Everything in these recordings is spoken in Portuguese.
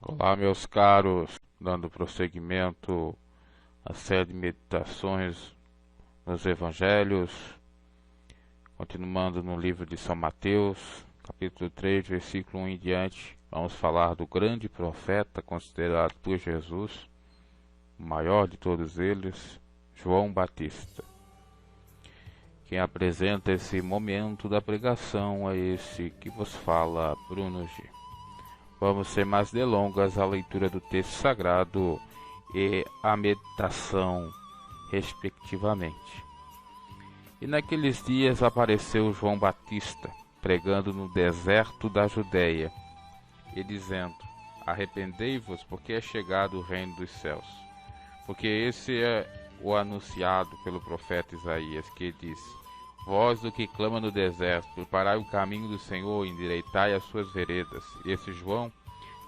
Olá, meus caros, dando prosseguimento à série de meditações nos Evangelhos, continuando no livro de São Mateus, capítulo 3, versículo 1 em diante, vamos falar do grande profeta considerado por Jesus, o maior de todos eles, João Batista. Quem apresenta esse momento da pregação é esse que vos fala, Bruno G. Vamos sem mais delongas à leitura do texto sagrado e à meditação, respectivamente. E naqueles dias apareceu João Batista, pregando no deserto da Judéia, e dizendo: Arrependei-vos, porque é chegado o reino dos céus. Porque esse é o anunciado pelo profeta Isaías, que disse: Voz do que clama no deserto, preparai o caminho do Senhor, endireitai as suas veredas. Esse João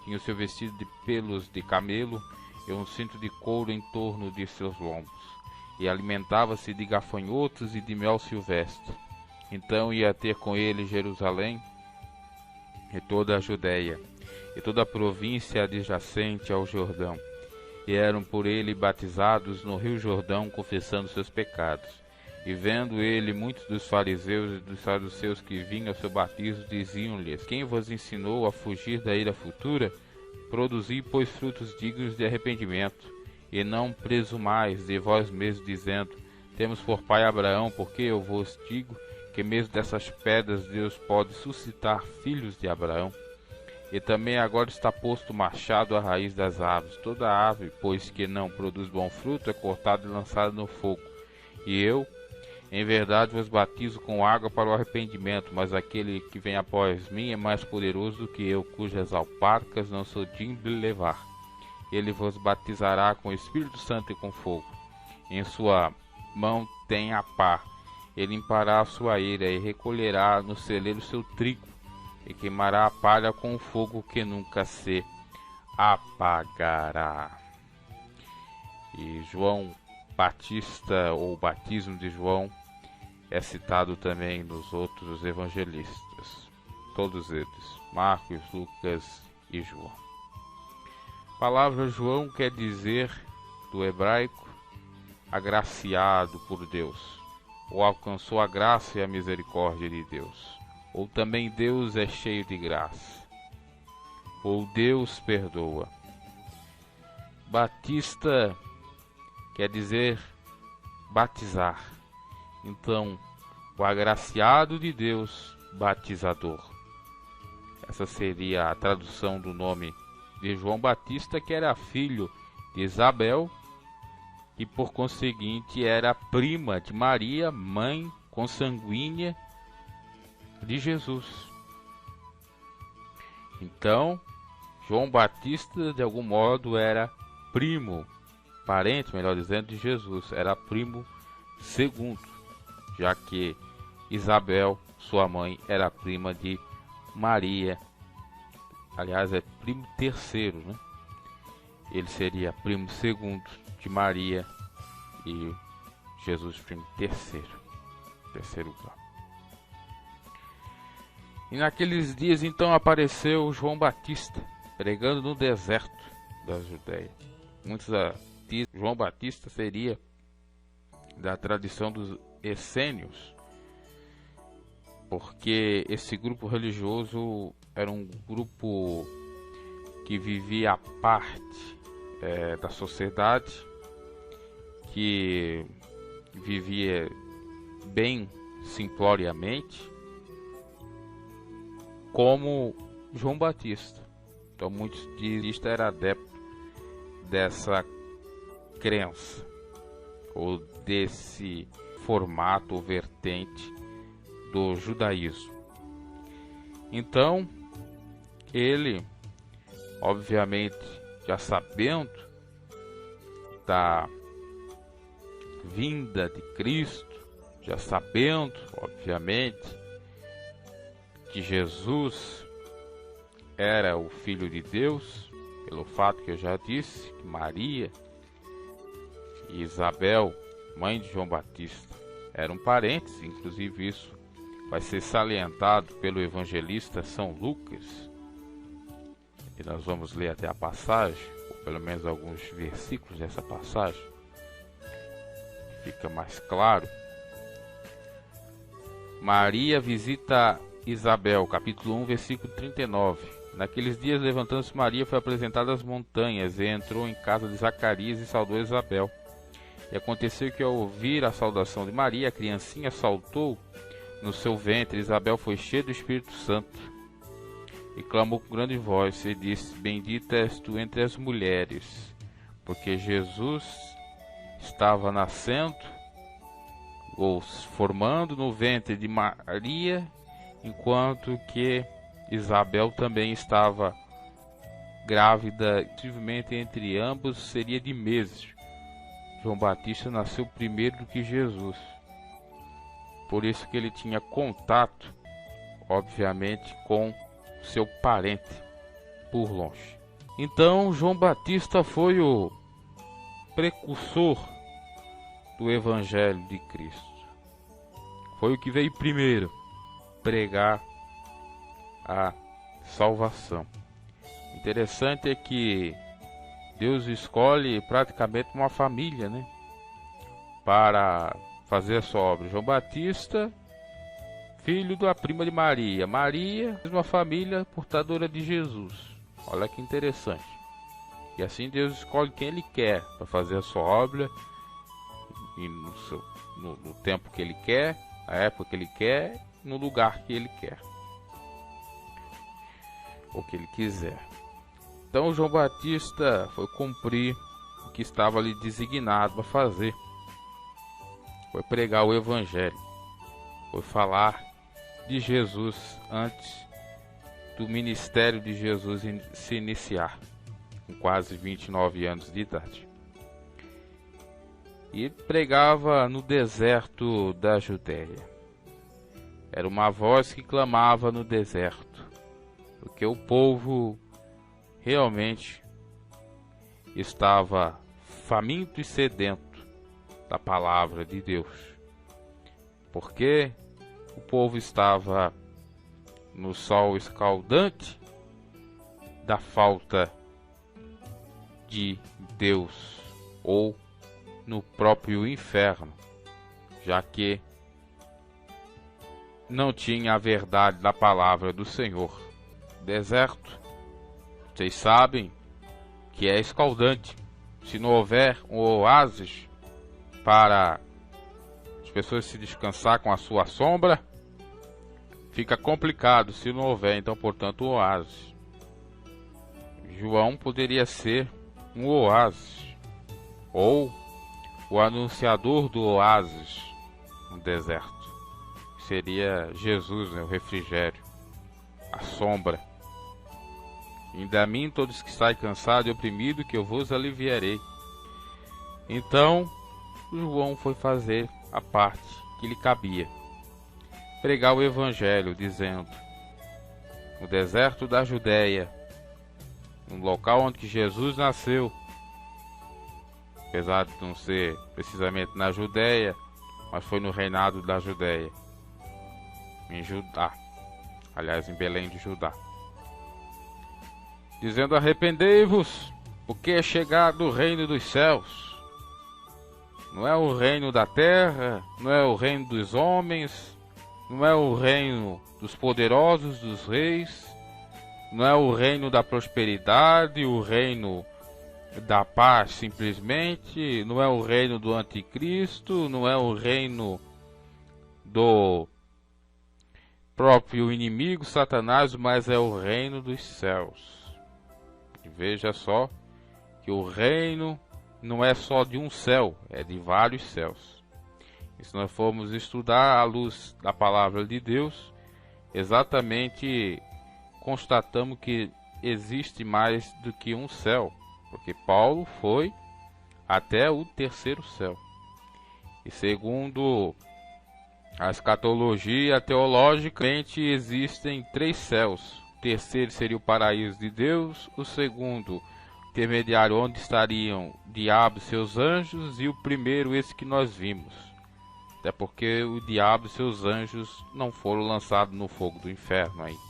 tinha o seu vestido de pelos de camelo e um cinto de couro em torno de seus lombos, e alimentava-se de gafanhotos e de mel silvestre. Então ia ter com ele Jerusalém e toda a Judéia, e toda a província adjacente ao Jordão, e eram por ele batizados no rio Jordão, confessando seus pecados. E vendo ele muitos dos fariseus e dos saduceus que vinham ao seu batismo, diziam-lhes: Quem vos ensinou a fugir da ira futura? Produzi, pois, frutos dignos de arrependimento, e não presumais de vós mesmos, dizendo: Temos por pai Abraão, porque eu vos digo que mesmo dessas pedras Deus pode suscitar filhos de Abraão. E também agora está posto o machado à raiz das árvores. Toda árvore, pois, que não produz bom fruto, é cortada e lançada no fogo. E eu, em verdade, vos batizo com água para o arrependimento, mas aquele que vem após mim é mais poderoso do que eu, cujas alparcas não sou digno de levar. Ele vos batizará com o Espírito Santo e com fogo. Em sua mão tem a pá. Ele limpará a sua eira e recolherá no celeiro seu trigo, e queimará a palha com o fogo que nunca se apagará. E João Batista, ou batismo de João, é citado também nos outros evangelistas, todos eles, Marcos, Lucas e João. A palavra João quer dizer, do hebraico, agraciado por Deus, ou alcançou a graça e a misericórdia de Deus, ou também Deus é cheio de graça, ou Deus perdoa. Batista quer dizer batizar. Então, o agraciado de Deus, batizador. Essa seria a tradução do nome de João Batista, que era filho de Isabel e, por conseguinte, era prima de Maria, mãe consanguínea de Jesus. Então, João Batista, de algum modo, era primo, parente, melhor dizendo, de Jesus. Era primo segundo, já que Isabel, sua mãe, era prima de Maria. Aliás, é primo terceiro, né? Ele seria primo segundo de Maria e Jesus primo terceiro grau. E naqueles dias então apareceu João Batista, pregando no deserto da Judéia. Muitos dizem que João Batista seria da tradição dos essênios, porque esse grupo religioso era um grupo que vivia à parte da sociedade, que vivia bem simploriamente, como João Batista. Então muitos dizem que Batista era adepto dessa crença, ou desse formato ou vertente do judaísmo. Então, ele, obviamente, já sabendo da vinda de Cristo, já sabendo, obviamente, que Jesus era o Filho de Deus, pelo fato que eu já disse, que Maria e Isabel, mãe de João Batista, eram parentes. Inclusive isso vai ser salientado pelo evangelista São Lucas. e nós vamos ler até a passagem, ou pelo menos alguns versículos dessa passagem, fica mais claro. Maria visita Isabel, capítulo 1, versículo 39. Naqueles dias, levantando-se Maria, foi apresentada às montanhas e entrou em casa de Zacarias e saudou Isabel. E aconteceu que, ao ouvir a saudação de Maria, a criancinha saltou no seu ventre. Isabel foi cheia do Espírito Santo e clamou com grande voz e disse: Bendita és tu entre as mulheres, porque Jesus estava nascendo ou formando no ventre de Maria, enquanto que Isabel também estava grávida. Possivelmente entre ambos seria de meses. João Batista nasceu primeiro do que Jesus, por isso que ele tinha contato, obviamente, com seu parente por longe. Então João Batista foi o precursor do Evangelho de Cristo. Foi o que veio primeiro pregar a salvação. Interessante é que Deus escolhe praticamente uma família, né, para fazer a sua obra. João Batista, filho da prima de Maria. Maria, mesma família, portadora de Jesus. Olha que interessante. E assim Deus escolhe quem Ele quer para fazer a sua obra, e no tempo que Ele quer, na época que Ele quer, no lugar que Ele quer, ou que Ele quiser. Então João Batista foi cumprir o que estava ali designado para fazer. Foi pregar o Evangelho. Foi falar de Jesus antes do ministério de Jesus se iniciar, com quase 29 anos de idade. E pregava no deserto da Judéia. Era uma voz que clamava no deserto, porque o povo realmente estava faminto e sedento da palavra de Deus, porque o povo estava no sol escaldante da falta de Deus, ou no próprio inferno, já que não tinha a verdade da palavra do Senhor. Deserto, vocês sabem que é escaldante. Se não houver um oásis para as pessoas se descansar com a sua sombra, fica complicado se não houver, então, portanto, um oásis. João poderia ser um oásis, ou o anunciador do oásis no deserto. Seria Jesus, né, o refrigério, a sombra. Ainda a mim, todos que estáis cansados e oprimidos, que eu vos aliviarei. Então, João foi fazer a parte que lhe cabia, pregar o Evangelho, dizendo: no deserto da Judéia, no local onde Jesus nasceu, apesar de não ser precisamente na Judéia, mas foi no reinado da Judéia, em Judá, aliás, em Belém de Judá, dizendo: arrependei-vos, porque é chegado o reino dos céus. Não é o reino da terra, não é o reino dos homens, não é o reino dos poderosos, dos reis, não é o reino da prosperidade, o reino da paz simplesmente, não é o reino do anticristo, não é o reino do próprio inimigo, Satanás, mas é o reino dos céus. E veja só que o reino não é só de um céu, é de vários céus. E se nós formos estudar à luz da palavra de Deus, exatamente constatamos que existe mais do que um céu, porque Paulo foi até o terceiro céu. E segundo a escatologia teologicamente existem 3 céus. O terceiro seria o paraíso de Deus, o segundo intermediário onde estariam o diabo e seus anjos, e o primeiro esse que nós vimos. Até porque o diabo e seus anjos não foram lançados no fogo do inferno ainda.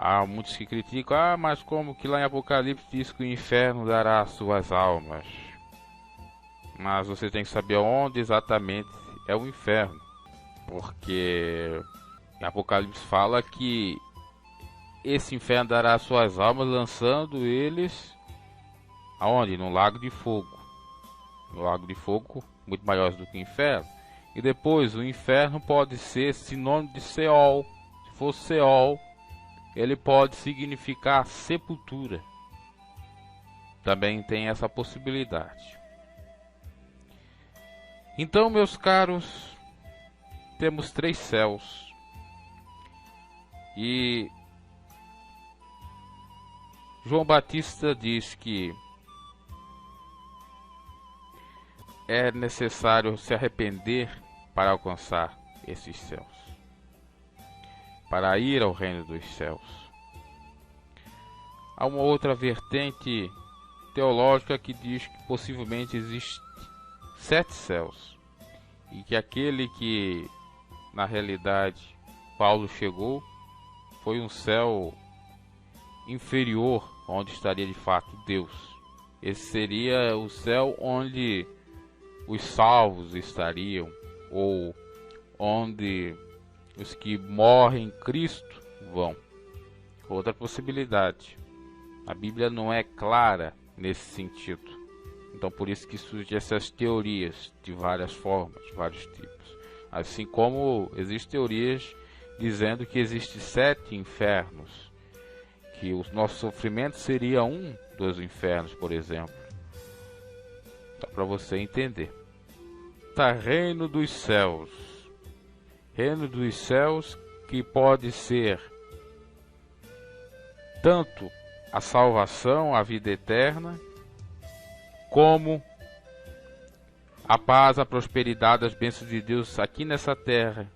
Há muitos que criticam, mas como que lá em Apocalipse diz que o inferno dará as suas almas? Mas você tem que saber onde exatamente é o inferno, porque em Apocalipse fala que esse inferno dará as suas almas, lançando eles aonde? No lago de fogo. No lago de fogo, muito maior do que o inferno. E depois, o inferno pode ser sinônimo de Seol. Se for Seol, ele pode significar sepultura. Também tem essa possibilidade. Então, meus caros, temos 3 céus. E João Batista diz que é necessário se arrepender para alcançar esses céus, para ir ao reino dos céus. Há uma outra vertente teológica que diz que possivelmente existe 7 céus, e que aquele que na realidade Paulo chegou foi um céu inferior, onde estaria de fato Deus. Esse seria o céu onde os salvos estariam, ou onde os que morrem em Cristo vão. Outra possibilidade. A Bíblia não é clara nesse sentido. Então por isso que surgem essas teorias de várias formas, de vários tipos. Assim como existem teorias dizendo que existem 7 infernos, que o nosso sofrimento seria um dos infernos, por exemplo. Só para você entender. Tá, reino dos céus. Reino dos céus que pode ser tanto a salvação, a vida eterna, como a paz, a prosperidade, as bênçãos de Deus aqui nessa terra,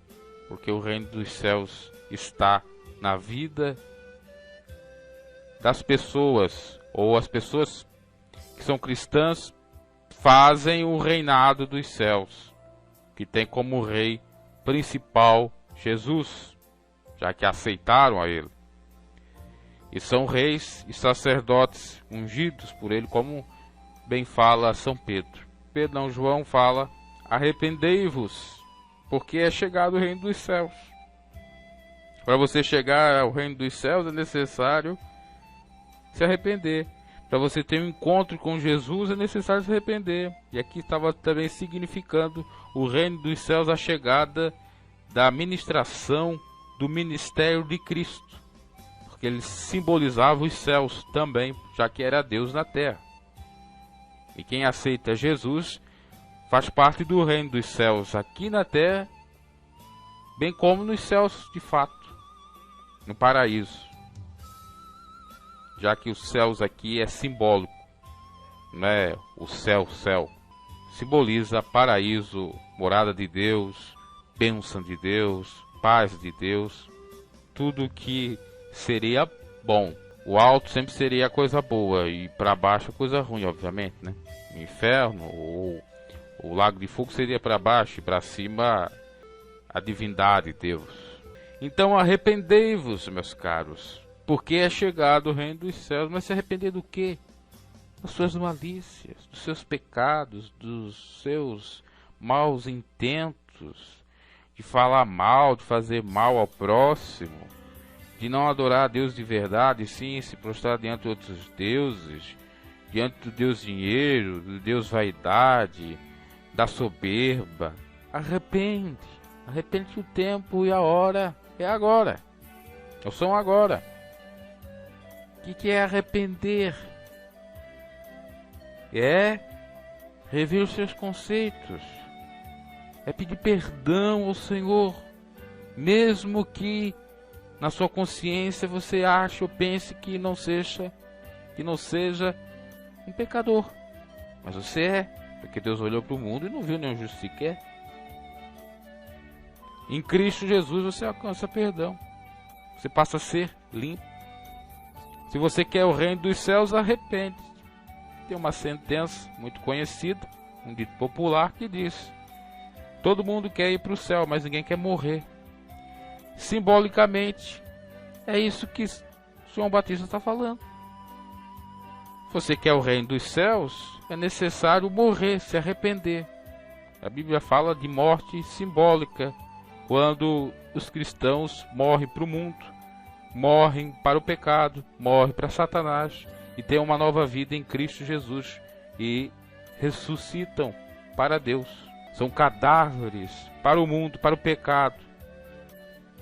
porque o reino dos céus está na vida das pessoas, ou as pessoas que são cristãs fazem o reinado dos céus, que tem como rei principal Jesus, já que aceitaram a ele. E são reis e sacerdotes ungidos por ele, como bem fala São Pedro. João fala: arrependei-vos, porque é chegado o reino dos céus. Para você chegar ao reino dos céus é necessário se arrepender. Para você ter um encontro com Jesus é necessário se arrepender. E aqui estava também significando o reino dos céus, a chegada da ministração do ministério de Cristo, porque ele simbolizava os céus também, já que era Deus na terra. E quem aceita Jesus faz parte do reino dos céus aqui na terra, bem como nos céus de fato, no paraíso. Já que os céus aqui é simbólico, não é o céu, simboliza paraíso, morada de Deus, bênção de Deus, paz de Deus, tudo que seria bom. O alto sempre seria coisa boa e para baixo coisa ruim, obviamente, né? O inferno ou o lago de fogo seria para baixo e para cima a divindade de Deus. Então arrependei-vos, meus caros, porque é chegado o reino dos céus. Mas se arrepender do quê? Das suas malícias, dos seus pecados, dos seus maus intentos, de falar mal, de fazer mal ao próximo, de não adorar a Deus de verdade, sim se prostrar diante de outros deuses, diante do Deus dinheiro, do Deus vaidade, da soberba. Arrepende o tempo e a hora é agora, ou são agora. O que é arrepender? É rever os seus conceitos, é pedir perdão ao Senhor, mesmo que na sua consciência você ache ou pense que não seja um pecador, mas você é, porque Deus olhou para o mundo e não viu nenhum justo sequer. Em Cristo Jesus você alcança perdão, você passa a ser limpo. Se você quer o reino dos céus, arrepende. Tem uma sentença muito conhecida, um dito popular que diz: todo mundo quer ir para o céu, mas ninguém quer morrer. Simbolicamente, é isso que João Batista está falando. Se você quer o reino dos céus, é necessário morrer, se arrepender. A Bíblia fala de morte simbólica, quando os cristãos morrem para o mundo, morrem para o pecado, morrem para Satanás e têm uma nova vida em Cristo Jesus e ressuscitam para Deus. São cadáveres para o mundo, para o pecado,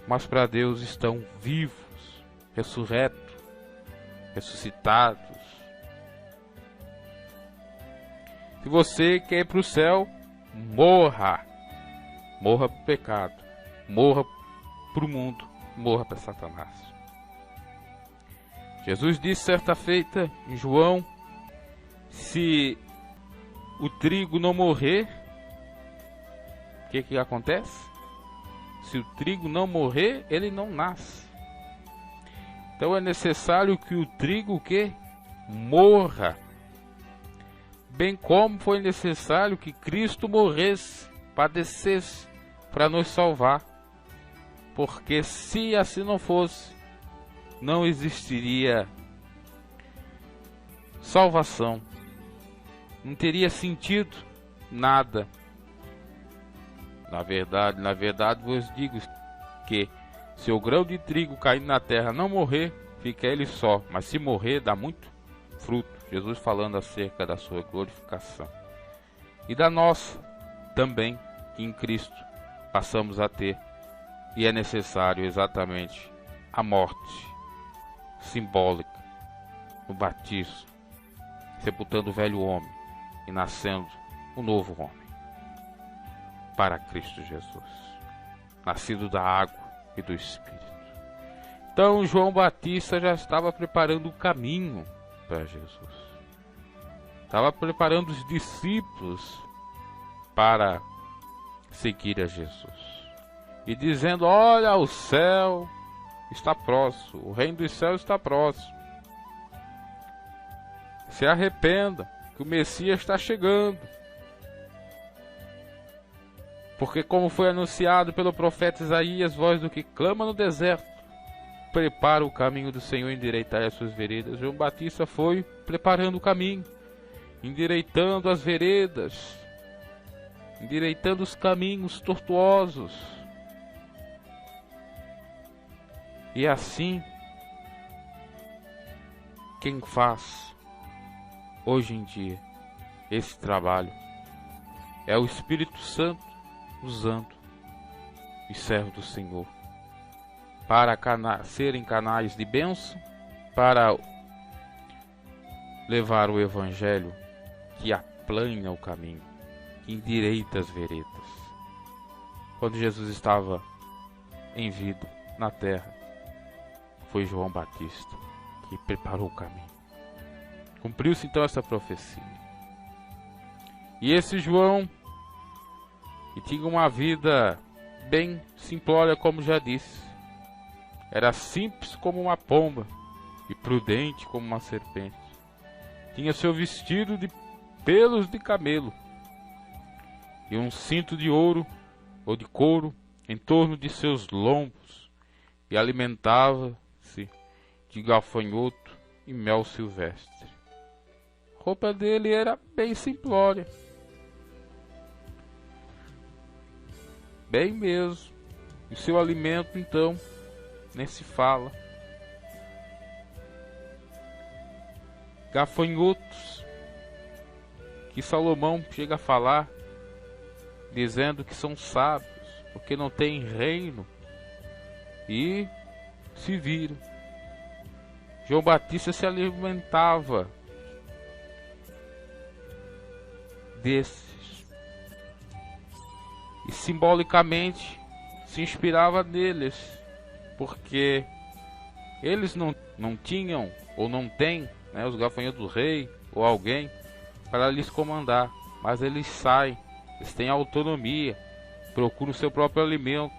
mas para Deus estão vivos, ressurretos, ressuscitados. Se você quer ir para o céu, morra. Morra para o pecado, morra para o mundo, morra para Satanás. Jesus disse certa feita em João: se o trigo não morrer, o que acontece? Se o trigo não morrer, ele não nasce. Então é necessário que o trigo morra. Bem como foi necessário que Cristo morresse, padecesse, para nos salvar. Porque se assim não fosse, não existiria salvação. Não teria sentido nada. Na verdade vos digo que se o grão de trigo cair na terra não morrer, fica ele só, mas se morrer, dá muito fruto. Jesus falando acerca da sua glorificação e da nossa também, que em Cristo passamos a ter, e é necessário exatamente a morte simbólica no batismo, sepultando o velho homem e nascendo o novo homem para Cristo Jesus, nascido da água e do Espírito. Então João Batista já estava preparando o caminho para Jesus, estava preparando os discípulos para seguir a Jesus e dizendo: olha, o céu está próximo, o reino dos céus está próximo, se arrependa, que o Messias está chegando. Porque como foi anunciado pelo profeta Isaías, voz do que clama no deserto, prepara o caminho do Senhor, endireitai as suas veredas. João Batista foi preparando o caminho, endireitando as veredas, endireitando os caminhos tortuosos. E assim, quem faz hoje em dia esse trabalho é o Espírito Santo, usando os servos do Senhor para serem canais de bênção, para levar o Evangelho que aplana o caminho, que endireita as veredas. Quando Jesus estava em vida na terra, foi João Batista que preparou o caminho. Cumpriu-se então essa profecia. E esse João, que tinha uma vida bem simplória, como já disse, era simples como uma pomba e prudente como uma serpente. Tinha seu vestido de pelos de camelo e um cinto de ouro ou de couro em torno de seus lombos, e alimentava-se de gafanhoto e mel silvestre. A roupa dele era bem simplória, bem mesmo. E seu alimento, então, nem se fala. Gafanhotos, que Salomão chega a falar, dizendo que são sábios, porque não têm reino, e se viram. João Batista se alimentava desses, e simbolicamente se inspirava neles, porque eles não tinham ou não têm, né, os gafanhotos do rei ou alguém para lhes comandar, mas eles saem, eles têm autonomia, procuram o seu próprio alimento,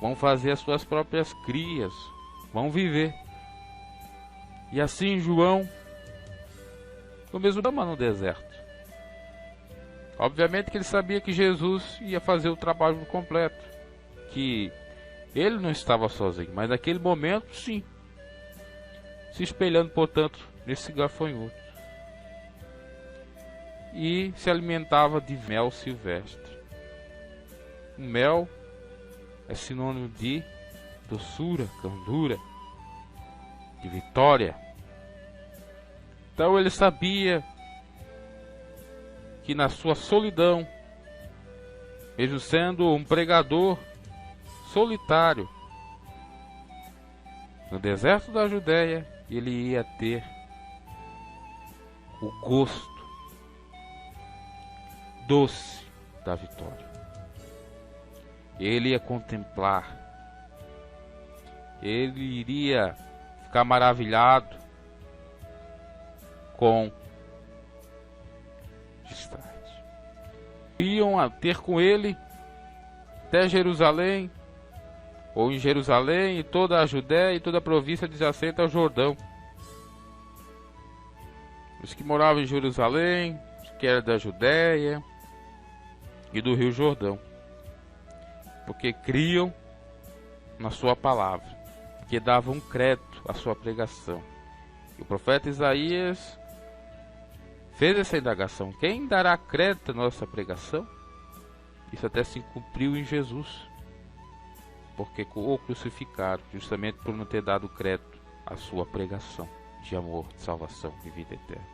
vão fazer as suas próprias crias, vão viver. E assim João, no mesmo dama no deserto. Obviamente que ele sabia que Jesus ia fazer o trabalho completo, que ele não estava sozinho, mas naquele momento sim. se espelhando, portanto, nesse gafanhoto. E se alimentava de mel silvestre. O mel é sinônimo de doçura, candura, de vitória. Então ele sabia que na sua solidão, mesmo sendo um pregador solitário, no deserto da Judéia, ele ia ter o gosto doce da vitória. Ele ia contemplar, ele iria ficar maravilhado com destaque. Iam a ter com ele até Jerusalém, ou em Jerusalém, e toda a Judéia e toda a província adjacente ao Jordão. Os que moravam em Jerusalém, os que eram da Judéia e do Rio Jordão, porque criam na sua palavra, que davam crédito à sua pregação. E o profeta Isaías fez essa indagação: quem dará crédito à nossa pregação? Isso até se cumpriu em Jesus, porque o crucificaram justamente por não ter dado crédito à sua pregação de amor, de salvação e vida eterna.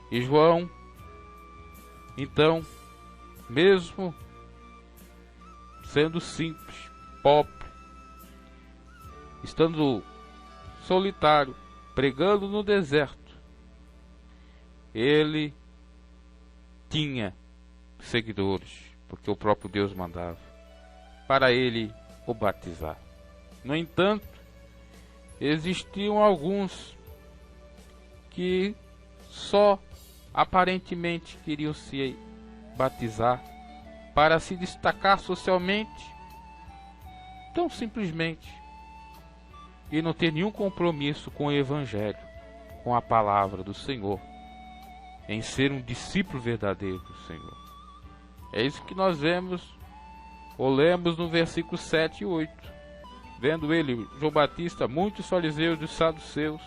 E João, então, mesmo sendo simples, pobre, estando solitário, pregando no deserto, ele tinha seguidores, porque o próprio Deus mandava para ele o batizar. No entanto, existiam alguns que só aparentemente queriam se batizar para se destacar socialmente, tão simplesmente, e não ter nenhum compromisso com o Evangelho, com a palavra do Senhor, em ser um discípulo verdadeiro do Senhor. É isso que nós vemos, ou lemos no versículo 7 e 8. Vendo ele, João Batista, muitos fariseus e saduceus,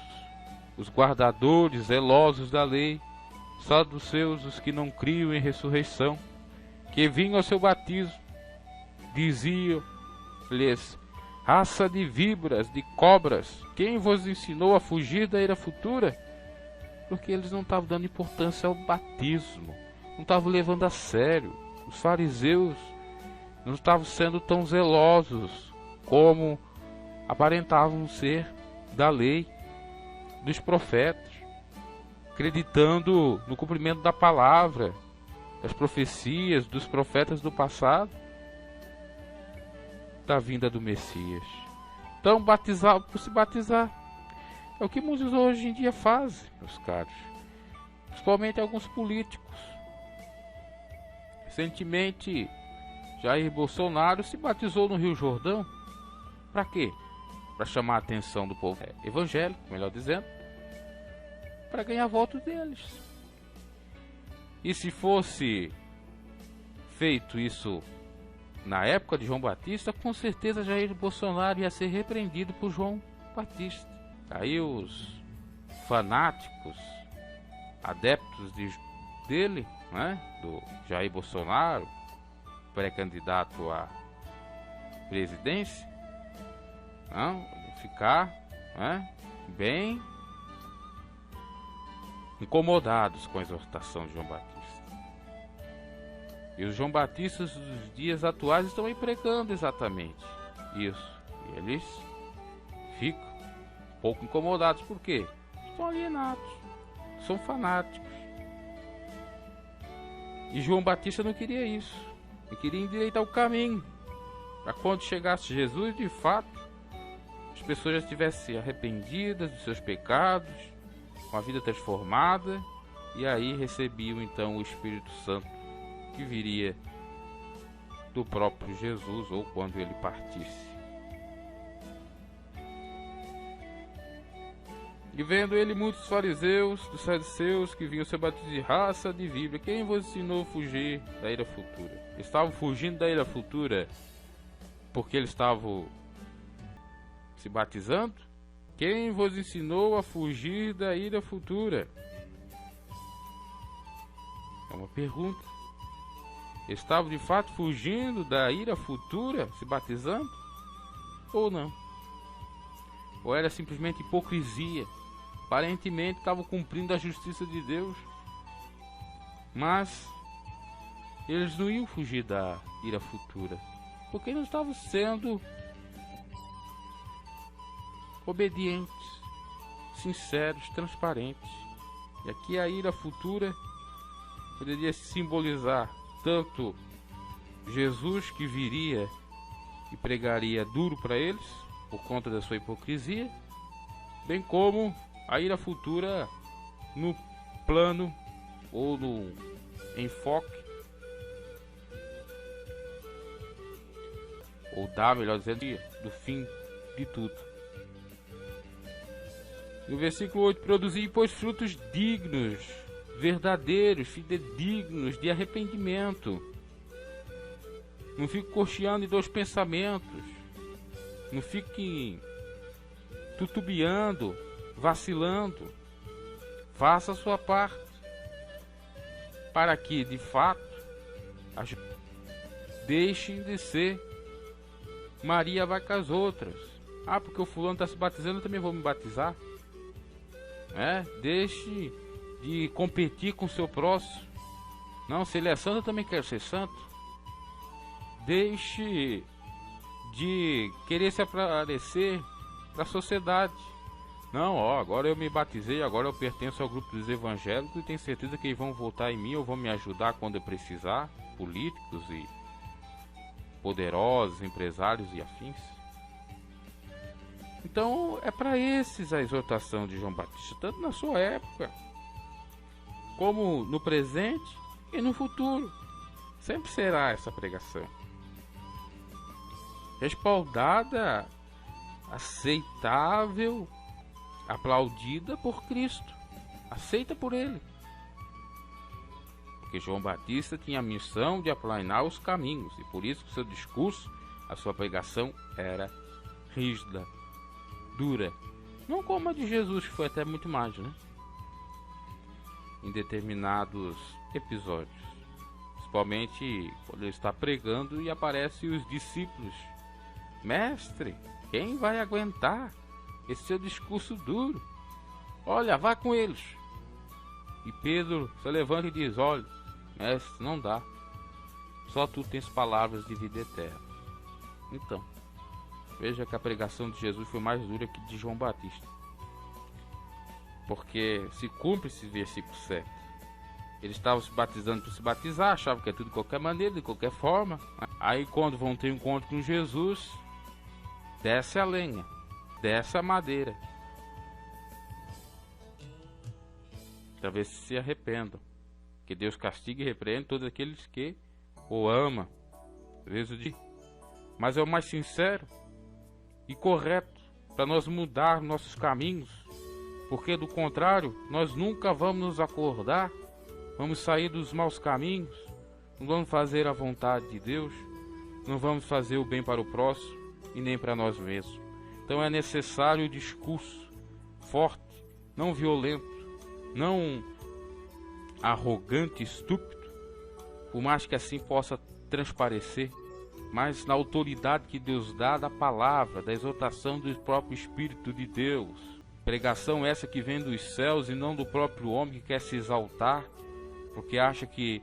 os guardadores zelosos da lei, saduceus, os que não criam em ressurreição, que vinham ao seu batismo, diziam-lhes: raça de víboras, de cobras, quem vos ensinou a fugir da ira futura? Porque eles não estavam dando importância ao batismo, não estavam levando a sério. Os fariseus não estavam sendo tão zelosos como aparentavam ser da lei, dos profetas, acreditando no cumprimento da palavra, das profecias dos profetas do passado, da vinda do Messias. Então, batizar por se batizar é o que muitos hoje em dia fazem, meus caros, principalmente alguns políticos. Recentemente, Jair Bolsonaro se batizou no Rio Jordão. Para quê? Para chamar a atenção do povo evangélico, melhor dizendo, para ganhar votos deles. E se fosse feito isso na época de João Batista, com certeza Jair Bolsonaro ia ser repreendido por João Batista. Aí os fanáticos, adeptos dele, né, do Jair Bolsonaro, pré-candidato à presidência, não, ficar, né, bem incomodados com a exortação de João Batista. E os João Batistas dos dias atuais estão aí pregando exatamente isso. E eles ficam um pouco incomodados. Por quê? Estão alienados, são fanáticos. E João Batista não queria isso. Ele queria endireitar o caminho para quando chegasse Jesus, de fato, as pessoas já estivessem arrependidas dos seus pecados, com a vida transformada, e aí recebiam então o Espírito Santo que viria do próprio Jesus, ou quando ele partisse. E vendo ele muitos fariseus, dos saduceus, que vinham ser batizados de raça de víbora, quem vos ensinou a fugir da ira futura? Eles estavam fugindo da ira futura porque eles estavam se batizando? Quem vos ensinou a fugir da ira futura? É uma pergunta. Estavam de fato fugindo da ira futura, se batizando? Ou não? Ou era simplesmente hipocrisia? Aparentemente estavam cumprindo a justiça de Deus, mas eles não iam fugir da ira futura, porque não estavam sendo obedientes, sinceros, transparentes. E aqui a ira futura poderia simbolizar tanto Jesus, que viria e pregaria duro para eles por conta da sua hipocrisia, bem como a ira futura no plano ou no enfoque, ou melhor dizendo, do fim de tudo. No versículo 8: produzi, pois, frutos dignos, verdadeiros, fidedignos, de arrependimento. Não fique cocheando em dois pensamentos. Não fique tutubiando, vacilando. Faça a sua parte, para que, de fato, deixem de ser Maria vai com as outras. Ah, porque o fulano está se batizando, eu também vou me batizar. Deixe de competir com o seu próximo. Não, se ele é santo, eu também quero ser santo. Deixe de querer se aparecer para a sociedade. Não, agora eu me batizei, agora eu pertenço ao grupo dos evangélicos e tenho certeza que eles vão votar em mim ou vão me ajudar quando eu precisar. Políticos e poderosos, empresários e afins. Então é para esses a exortação de João Batista, tanto na sua época, como no presente e no futuro. Sempre será essa pregação respaldada, aceitável, aplaudida por Cristo, aceita por Ele. Porque João Batista tinha a missão de aplanar os caminhos, e por isso que seu discurso, a sua pregação era rígida, dura. Não como a de Jesus, que foi até muito mais, né? Em determinados episódios. Principalmente quando ele está pregando e aparecem os discípulos. Mestre, quem vai aguentar esse seu discurso duro? Olha, vá com eles. E Pedro se levanta e diz: olha, mestre, não dá. Só tu tens palavras de vida eterna. Então, veja que a pregação de Jesus foi mais dura que de João Batista. Porque se cumpre esse versículo 7. Eles estavam se batizando por se batizar, achavam que é tudo de qualquer maneira, de qualquer forma. Aí quando vão ter um encontro com Jesus, desce a lenha, desce a madeira. Talvez se arrependam. Que Deus castigue e repreende todos aqueles que o amam. Às vezes eu digo, mas é o mais sincero e correto para nós mudar nossos caminhos, porque do contrário nós nunca vamos nos acordar, vamos sair dos maus caminhos, não vamos fazer a vontade de Deus, não vamos fazer o bem para o próximo e nem para nós mesmos. Então é necessário o discurso forte, não violento, não arrogante, estúpido, por mais que assim possa transparecer, mas na autoridade que Deus dá da palavra, da exortação do próprio Espírito de Deus. Pregação essa que vem dos céus e não do próprio homem que quer se exaltar, porque acha que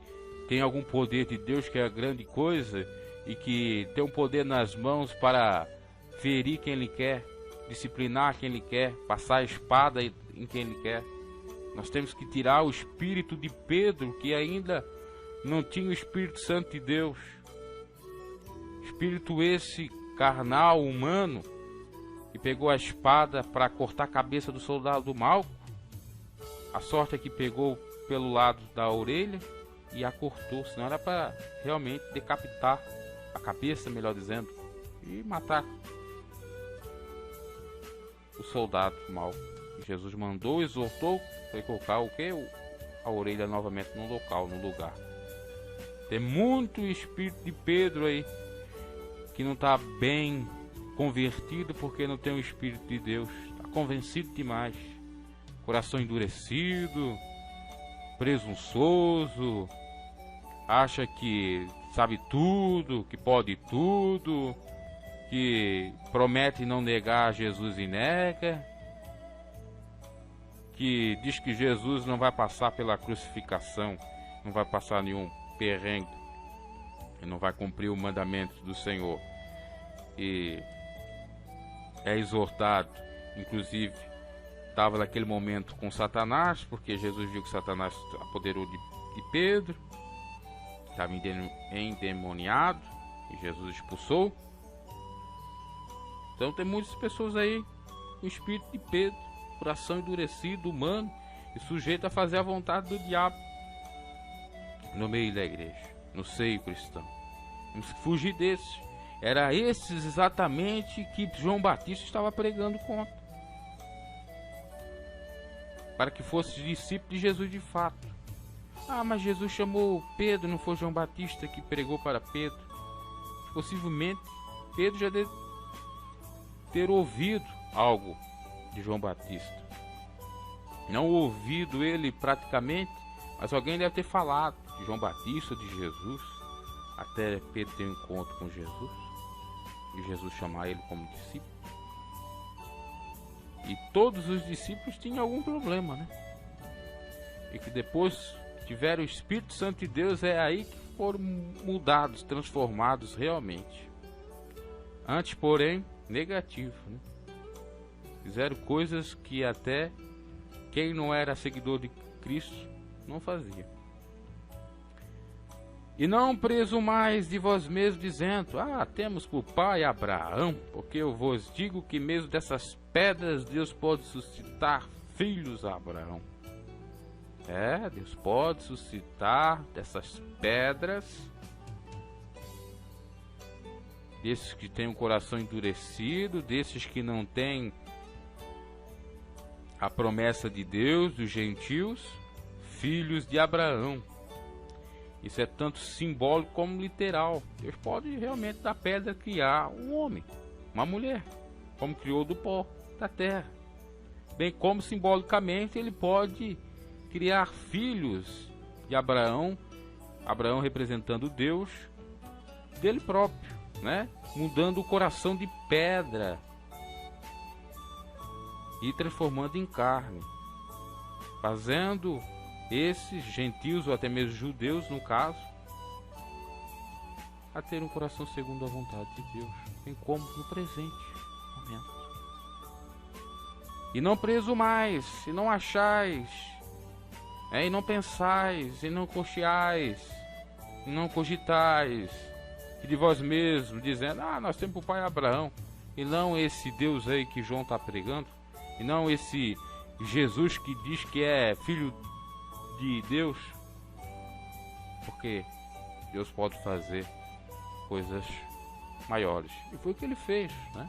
tem algum poder de Deus que é grande coisa e que tem um poder nas mãos para ferir quem Ele quer, disciplinar quem Ele quer, passar a espada em quem Ele quer. Nós temos que tirar o espírito de Pedro, que ainda não tinha o Espírito Santo de Deus. Espírito esse carnal, humano, que pegou a espada para cortar a cabeça do soldado Malco. A sorte é que pegou pelo lado da orelha e a cortou, senão era para realmente decapitar a cabeça, melhor dizendo, e matar o soldado Malco. Jesus mandou, exortou, foi colocar o que? A orelha novamente no local, no lugar. Tem muito espírito de Pedro aí que não está bem convertido porque não tem o Espírito de Deus. Está convencido demais, coração endurecido, presunçoso, acha que sabe tudo, que pode tudo, que promete não negar Jesus e nega, que diz que Jesus não vai passar pela crucificação, não vai passar nenhum perrengue, e não vai cumprir o mandamento do Senhor. E é exortado, inclusive, estava naquele momento com Satanás, porque Jesus viu que Satanás apoderou de Pedro, estava endemoniado, e Jesus expulsou. Então tem muitas pessoas aí com o espírito de Pedro, coração endurecido, humano, e sujeito a fazer a vontade do diabo no meio da igreja, no seio cristão. Temos que fugir desses. Era esses exatamente que João Batista estava pregando contra, para que fosse discípulo de Jesus de fato. Ah, mas Jesus chamou Pedro, não foi João Batista que pregou para Pedro. Possivelmente Pedro já deve ter ouvido algo de João Batista, não ouvido ele praticamente, mas alguém deve ter falado de João Batista, de Jesus, até Pedro ter um encontro com Jesus e Jesus chamar ele como discípulo. E todos os discípulos tinham algum problema, né? E que depois tiveram o Espírito Santo de Deus, é aí que foram mudados, transformados realmente. Antes, porém, negativo, né? Fizeram coisas que até quem não era seguidor de Cristo não fazia. E não presumais de vós mesmos, dizendo: temos por pai Abraão, porque eu vos digo que mesmo dessas pedras Deus pode suscitar filhos a Abraão. Deus pode suscitar dessas pedras, desses que têm um coração endurecido, desses que não têm a promessa de Deus, dos gentios, filhos de Abraão. Isso é tanto simbólico como literal. Deus pode realmente da pedra criar um homem, uma mulher, como criou do pó da terra. Bem como simbolicamente ele pode criar filhos de Abraão, Abraão representando Deus, dele próprio, né? Mudando o coração de pedra e transformando em carne, fazendo esses gentios, ou até mesmo judeus no caso, a ter um coração segundo a vontade de Deus, bem como no presente momento. E não presumais, e não achais, e não pensais, e não cocheais, e não cogitais, e de vós mesmos, dizendo: nós temos o pai Abraão, e não esse Deus aí que João está pregando, e não esse Jesus que diz que é filho de Deus, porque Deus pode fazer coisas maiores, e foi o que ele fez, né?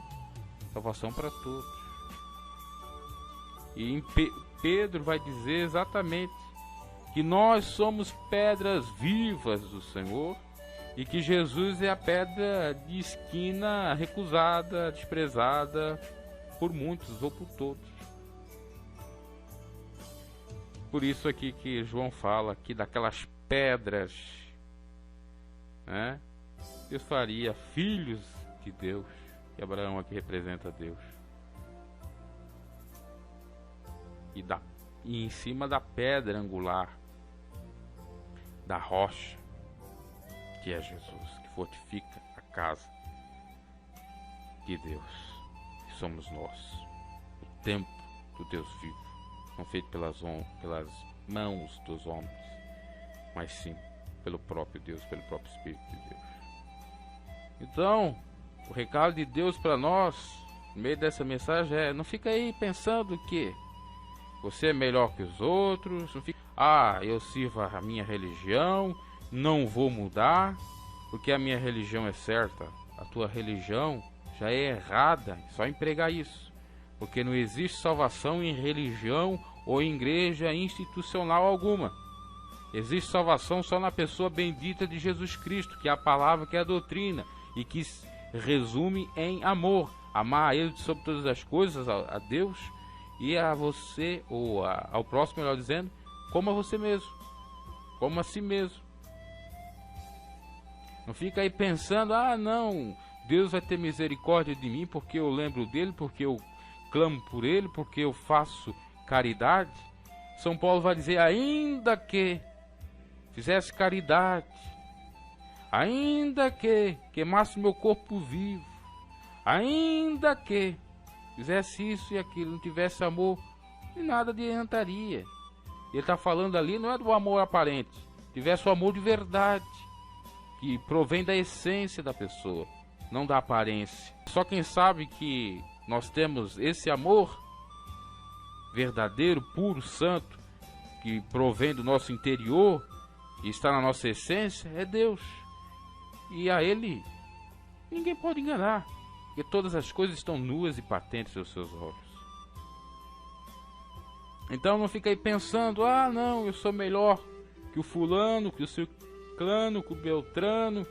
Salvação para todos. E em Pedro vai dizer exatamente que nós somos pedras vivas do Senhor, e que Jesus é a pedra de esquina recusada, desprezada por muitos ou por todos. Por isso aqui que João fala que daquelas pedras, né, Deus faria filhos de Deus, que Abraão aqui representa Deus. E em cima da pedra angular, da rocha, que é Jesus, que fortifica a casa de Deus, que somos nós, o templo do Deus vivo, não feito pelas mãos dos homens, mas sim pelo próprio Deus, pelo próprio Espírito de Deus. Então, o recado de Deus para nós, no meio dessa mensagem, é: não fica aí pensando que você é melhor que os outros, não fica: eu sirvo a minha religião, não vou mudar, porque a minha religião é certa. A tua religião já é errada, só em pregar isso, porque não existe salvação em religião ou em igreja institucional alguma. Existe salvação só na pessoa bendita de Jesus Cristo, que é a palavra, que é a doutrina, e que resume em amor. Amar a Ele sobre todas as coisas, a Deus, e a você, ou ao próximo, melhor dizendo, como a você mesmo, como a si mesmo. Não fica aí pensando, não, Deus vai ter misericórdia de mim porque eu lembro dele, porque eu clamo por ele, porque eu faço caridade. São Paulo vai dizer, ainda que fizesse caridade, ainda que queimasse meu corpo vivo, ainda que fizesse isso e aquilo, não tivesse amor, de nada adiantaria. Ele está falando ali, não é do amor aparente, tivesse o amor de verdade, que provém da essência da pessoa, não da aparência. Só quem sabe que nós temos esse amor verdadeiro, puro, santo, que provém do nosso interior e está na nossa essência, é Deus. E a Ele ninguém pode enganar, porque todas as coisas estão nuas e patentes aos seus olhos. Então não fica aí pensando, não, eu sou melhor que o fulano, que o ciclano, que o beltrano,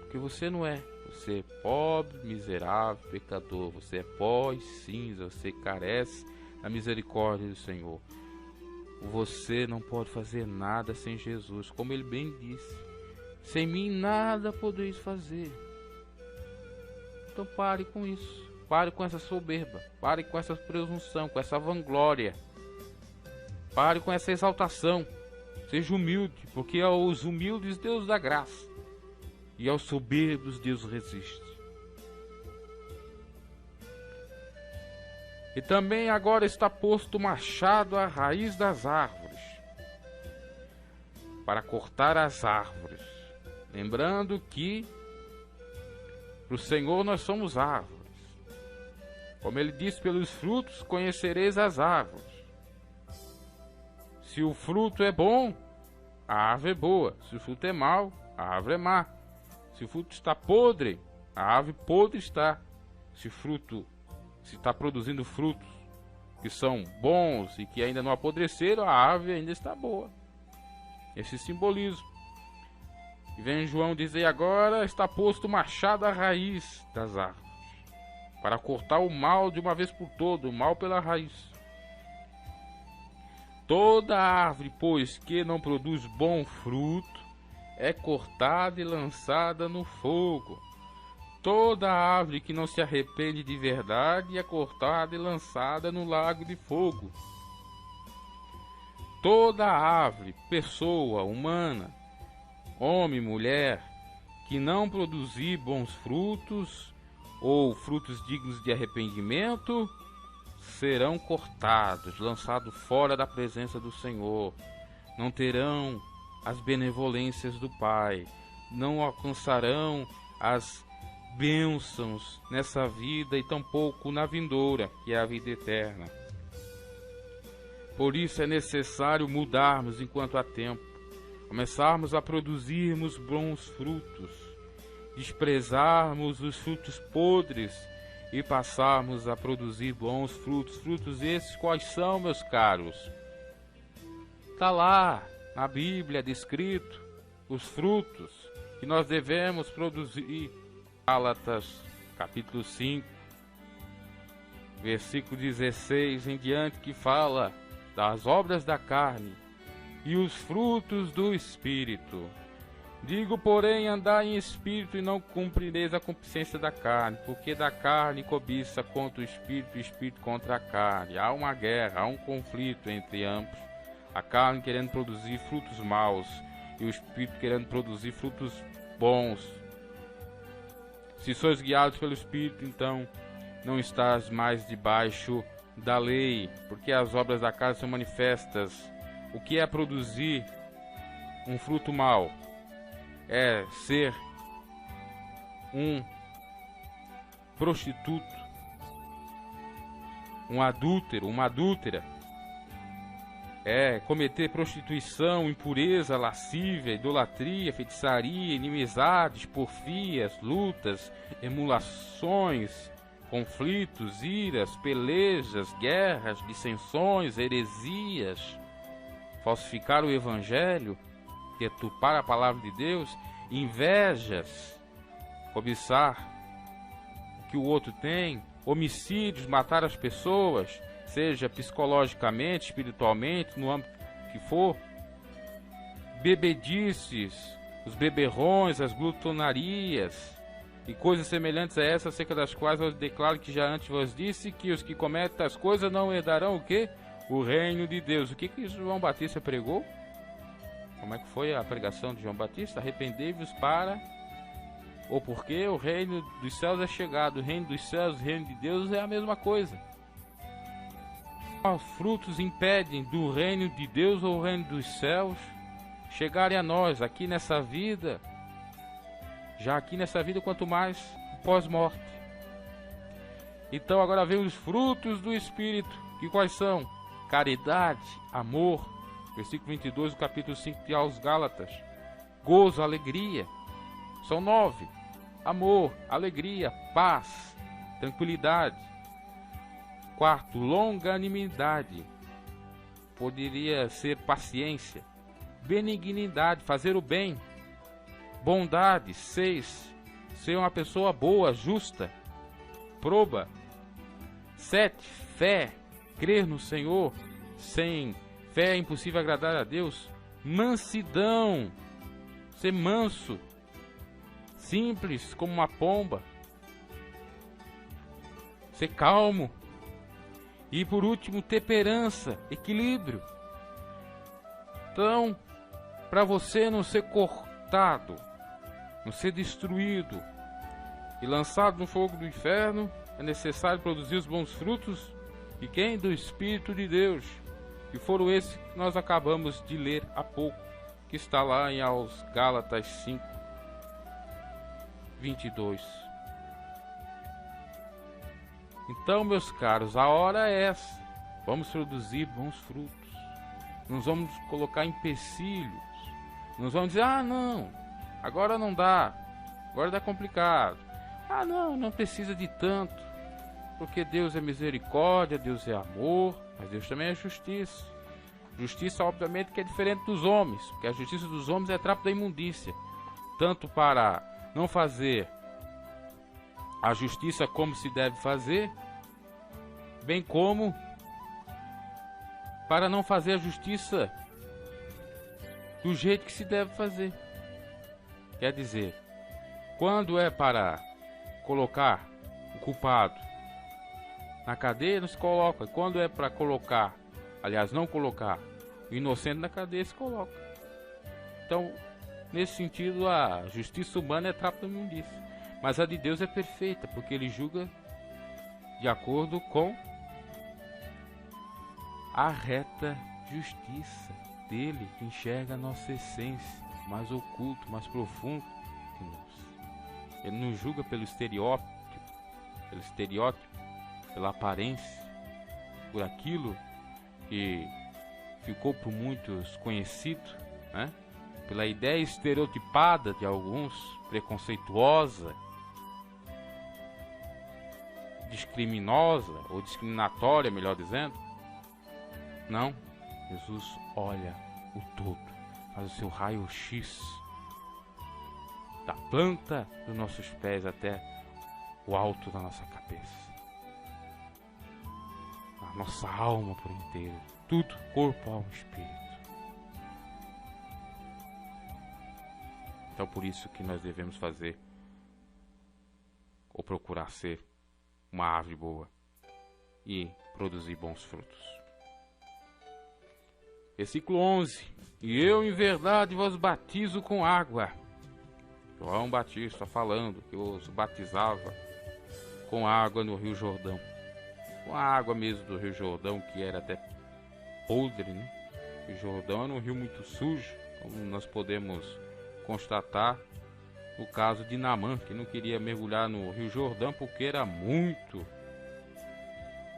porque você não é. Você é pobre, miserável, pecador. Você é pó e cinza. Você carece da misericórdia do Senhor. Você não pode fazer nada sem Jesus, como ele bem disse. Sem mim nada podeis fazer. Então pare com isso. Pare com essa soberba. Pare com essa presunção, com essa vanglória. Pare com essa exaltação. Seja humilde, porque aos humildes Deus dá graça, e aos soberbos Deus resiste. E também agora está posto o machado à raiz das árvores, para cortar as árvores. Lembrando que para o Senhor nós somos árvores. Como ele disse, pelos frutos conhecereis as árvores. Se o fruto é bom, a árvore é boa. Se o fruto é mau, a árvore é má. Se o fruto está podre, a árvore podre está. Se está produzindo frutos que são bons e que ainda não apodreceram, a árvore ainda está boa. Esse simbolismo. E vem João dizer agora, está posto o machado à raiz das árvores, para cortar o mal de uma vez por todas, o mal pela raiz. Toda árvore, pois, que não produz bom fruto, é cortada e lançada no fogo. Toda árvore que não se arrepende de verdade é cortada e lançada no lago de fogo. Toda árvore, pessoa, humana, homem, mulher, que não produzir bons frutos, ou frutos dignos de arrependimento, serão cortados, lançados fora da presença do Senhor. Não terão as benevolências do Pai, não alcançarão as bênçãos nessa vida e tampouco na vindoura, que é a vida eterna. Por isso é necessário mudarmos enquanto há tempo, começarmos a produzirmos bons frutos, desprezarmos os frutos podres e passarmos a produzir bons frutos. Frutos esses quais são, meus caros? Está lá na Bíblia descrito os frutos que nós devemos produzir. Gálatas capítulo 5, versículo 16 em diante, que fala das obras da carne e os frutos do Espírito. Digo, porém, andai em espírito e não cumprireis a concupiscência da carne, porque da carne cobiça contra o espírito e o espírito contra a carne. Há uma guerra, há um conflito entre ambos. A carne querendo produzir frutos maus e o espírito querendo produzir frutos bons. Se sois guiados pelo Espírito, então não estás mais debaixo da lei, porque as obras da carne são manifestas. O que é produzir um fruto mau? É ser um prostituto, um adúltero, uma adúltera. É cometer prostituição, impureza, lascívia, idolatria, feitiçaria, inimizades, porfias, lutas, emulações, conflitos, iras, pelejas, guerras, dissensões, heresias, falsificar o evangelho, deturpar a palavra de Deus, invejas, cobiçar o que o outro tem, homicídios, matar as pessoas, seja psicologicamente, espiritualmente, no âmbito que for, bebedices, os beberrões, as glutonarias e coisas semelhantes a essas, acerca das quais eu declaro que já antes vos disse que os que cometem tais coisas não herdarão o quê? O reino de Deus. O que João Batista pregou? Como é que foi a pregação de João Batista? Arrependei-vos para... Ou porque o reino dos céus é chegado. O reino dos céus e o reino de Deus é a mesma coisa. Os frutos impedem do reino de Deus ou o reino dos céus chegarem a nós aqui nessa vida. Já aqui nessa vida, quanto mais pós-morte. Então agora vem os frutos do Espírito. Que quais são? Caridade, amor. Versículo 22 do capítulo 5 aos Gálatas. Gozo, alegria. São 9. Amor, alegria, paz, tranquilidade. Quarto, longanimidade. Poderia ser paciência. Benignidade, fazer o bem. Bondade. 6, ser uma pessoa boa, justa, proba. 7, fé, crer no Senhor. Sem fé é impossível agradar a Deus. Mansidão, ser manso, simples como uma pomba, ser calmo. E por último, temperança, equilíbrio. Então, para você não ser cortado, não ser destruído e lançado no fogo do inferno, é necessário produzir os bons frutos de quem? Do Espírito de Deus, que foram esses que nós acabamos de ler há pouco, que está lá em aos Gálatas 5, 22. Então, meus caros, a hora é essa. Vamos produzir bons frutos. Não vamos colocar empecilhos. Não vamos dizer, ah não, agora não dá, agora dá complicado. Ah não, não precisa de tanto, porque Deus é misericórdia, Deus é amor, mas Deus também é justiça. Justiça, obviamente, que é diferente dos homens, porque a justiça dos homens é trapo da imundícia, tanto para não fazer a justiça como se deve fazer, bem como para não fazer a justiça do jeito que se deve fazer. Quer dizer, quando é para colocar o culpado na cadeia, não se coloca. Quando é para colocar, aliás, não colocar o inocente na cadeia, se coloca. Então, nesse sentido, a justiça humana é trapo da imundícia. Mas a de Deus é perfeita, porque Ele julga de acordo com a reta justiça dele, que enxerga a nossa essência mais oculto, mais profundo que nós. Ele não julga pelo estereótipo, pela aparência, por aquilo que ficou por muitos conhecido, né? Pela ideia estereotipada de alguns, preconceituosa, discriminosa ou discriminatória, melhor dizendo. Não, Jesus olha o todo, faz o seu raio-x da planta dos nossos pés até o alto da nossa cabeça, a nossa alma por inteiro, tudo, corpo, alma e espírito. Então por isso que nós devemos fazer ou procurar ser uma árvore boa e produzir bons frutos. Versículo 11. E eu em verdade vos batizo com água. João Batista falando que os batizava com água no Rio Jordão. Com a água mesmo do Rio Jordão, que era até podre, né? O Jordão era um rio muito sujo, como nós podemos constatar no caso de Naamã, que não queria mergulhar no Rio Jordão porque era muito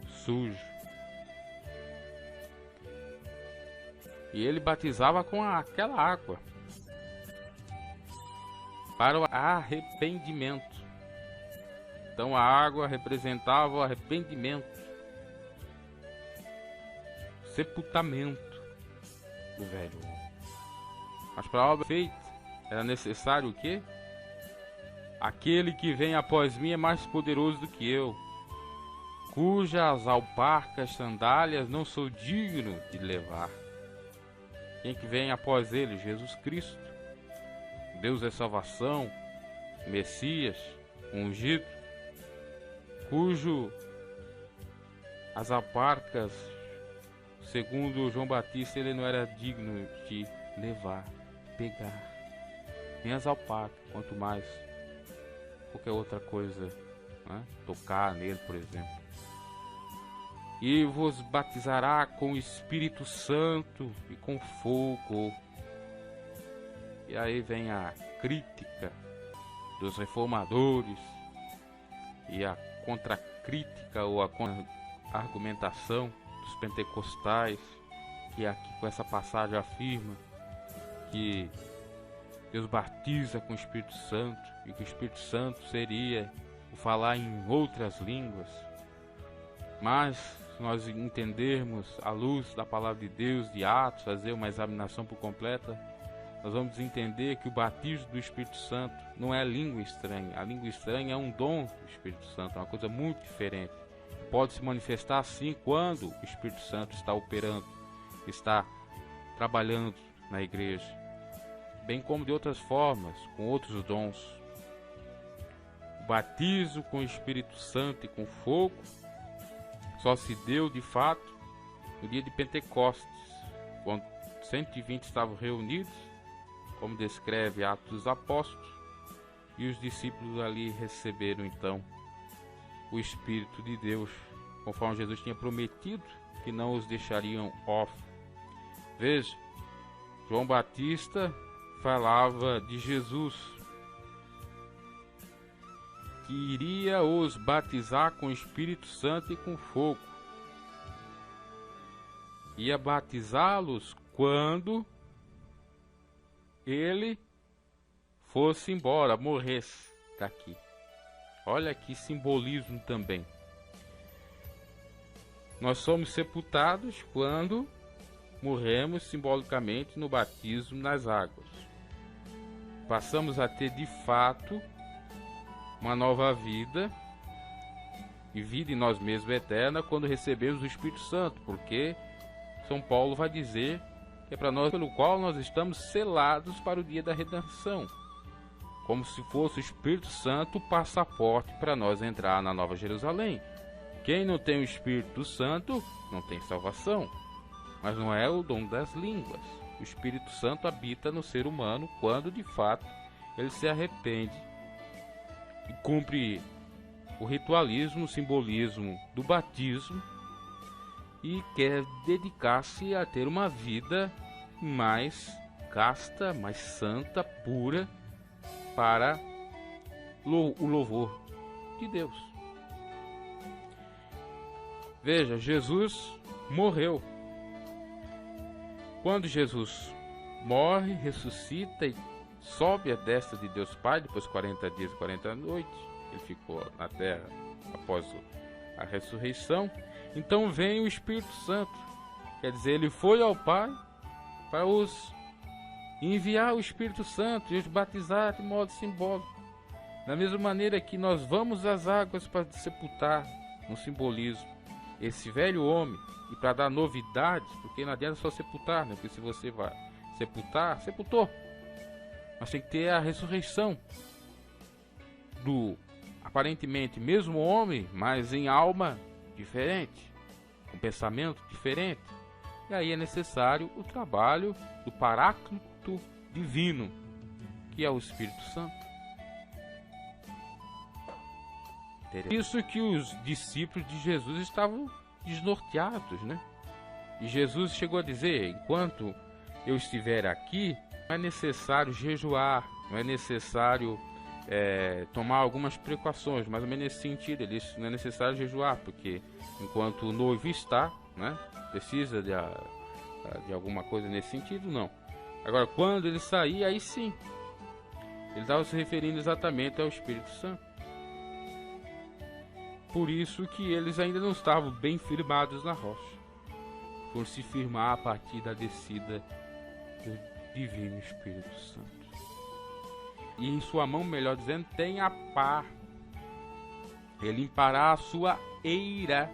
sujo. E ele batizava com aquela água para o arrependimento. Então a água representava o arrependimento, sepultamento do velho homem. Mas para a obra feita era necessário o quê? Aquele que vem após mim é mais poderoso do que eu. cujas alparcas, sandálias não sou digno de levar. Quem que vem após ele? Jesus Cristo, Deus é salvação, Messias, ungido, cujo as alparcas, segundo João Batista, ele não era digno de levar, pegar, nem as alpacas, quanto mais qualquer outra coisa, né? Tocar nele, por exemplo. E vos batizará com o Espírito Santo e com fogo. E aí vem a crítica dos reformadores e a contracrítica ou a argumentação dos pentecostais, que aqui com essa passagem afirma que Deus batiza com o Espírito Santo e que o Espírito Santo seria o falar em outras línguas. Mas se nós entendermos à luz da palavra de Deus, de Atos, fazer uma examinação por completa, nós vamos entender que o batismo do Espírito Santo não é língua estranha. A língua estranha é um dom do Espírito Santo, é uma coisa muito diferente. Pode se manifestar assim quando o Espírito Santo está operando, está trabalhando na igreja, bem como de outras formas, com outros dons. O batismo com o Espírito Santo e com fogo só se deu de fato no dia de Pentecostes, quando 120 estavam reunidos, como descreve Atos dos Apóstolos, e os discípulos ali receberam então o Espírito de Deus, conforme Jesus tinha prometido que não os deixariam órfãos. Veja, João Batista falava de Jesus, que iria os batizar com o Espírito Santo e com fogo. Ia batizá-los quando ele fosse embora, morresse daqui. Olha que simbolismo também. Nós somos sepultados quando morremos simbolicamente no batismo nas águas. Passamos a ter de fato uma nova vida, e vida em nós mesmos eterna, quando recebemos o Espírito Santo, porque São Paulo vai dizer que é para nós pelo qual nós estamos selados para o dia da redenção, como se fosse o Espírito Santo o passaporte para nós entrar na Nova Jerusalém. Quem não tem o Espírito Santo não tem salvação, mas não é o dom das línguas. O Espírito Santo habita no ser humano quando de fato ele se arrepende e cumpre o ritualismo, o simbolismo do batismo e quer dedicar-se a ter uma vida mais casta, mais santa, pura, para o louvor de Deus. Veja, Jesus morreu. Quando Jesus morre, ressuscita e sobe à destra de Deus Pai, depois de 40 dias e 40 noites, ele ficou na terra após a ressurreição. Então vem o Espírito Santo, quer dizer, ele foi ao Pai para os enviar o Espírito Santo e os batizar de modo simbólico. Da mesma maneira que nós vamos às águas para sepultar, um simbolismo, esse velho homem, e para dar novidades, porque não adianta só sepultar, né? Porque se você vai sepultar, sepultou. Mas tem que ter a ressurreição do aparentemente mesmo homem, mas em alma diferente, com pensamento diferente. E aí é necessário o trabalho do Paráclito Divino, que é o Espírito Santo. Isso que os discípulos de Jesus estavam desnorteados, né? E Jesus chegou a dizer: enquanto eu estiver aqui, não é necessário jejuar, não é necessário tomar algumas precauções, mais ou menos nesse sentido. Ele disse: não é necessário jejuar, porque enquanto o noivo está, né, precisa de alguma coisa nesse sentido, não. Agora, quando ele sair, aí sim. Ele estava se referindo exatamente ao Espírito Santo. Por isso que eles ainda não estavam bem firmados na rocha, por se firmar a partir da descida do Divino Espírito Santo. E em sua mão, melhor dizendo, tem a pá, e limpará a sua eira,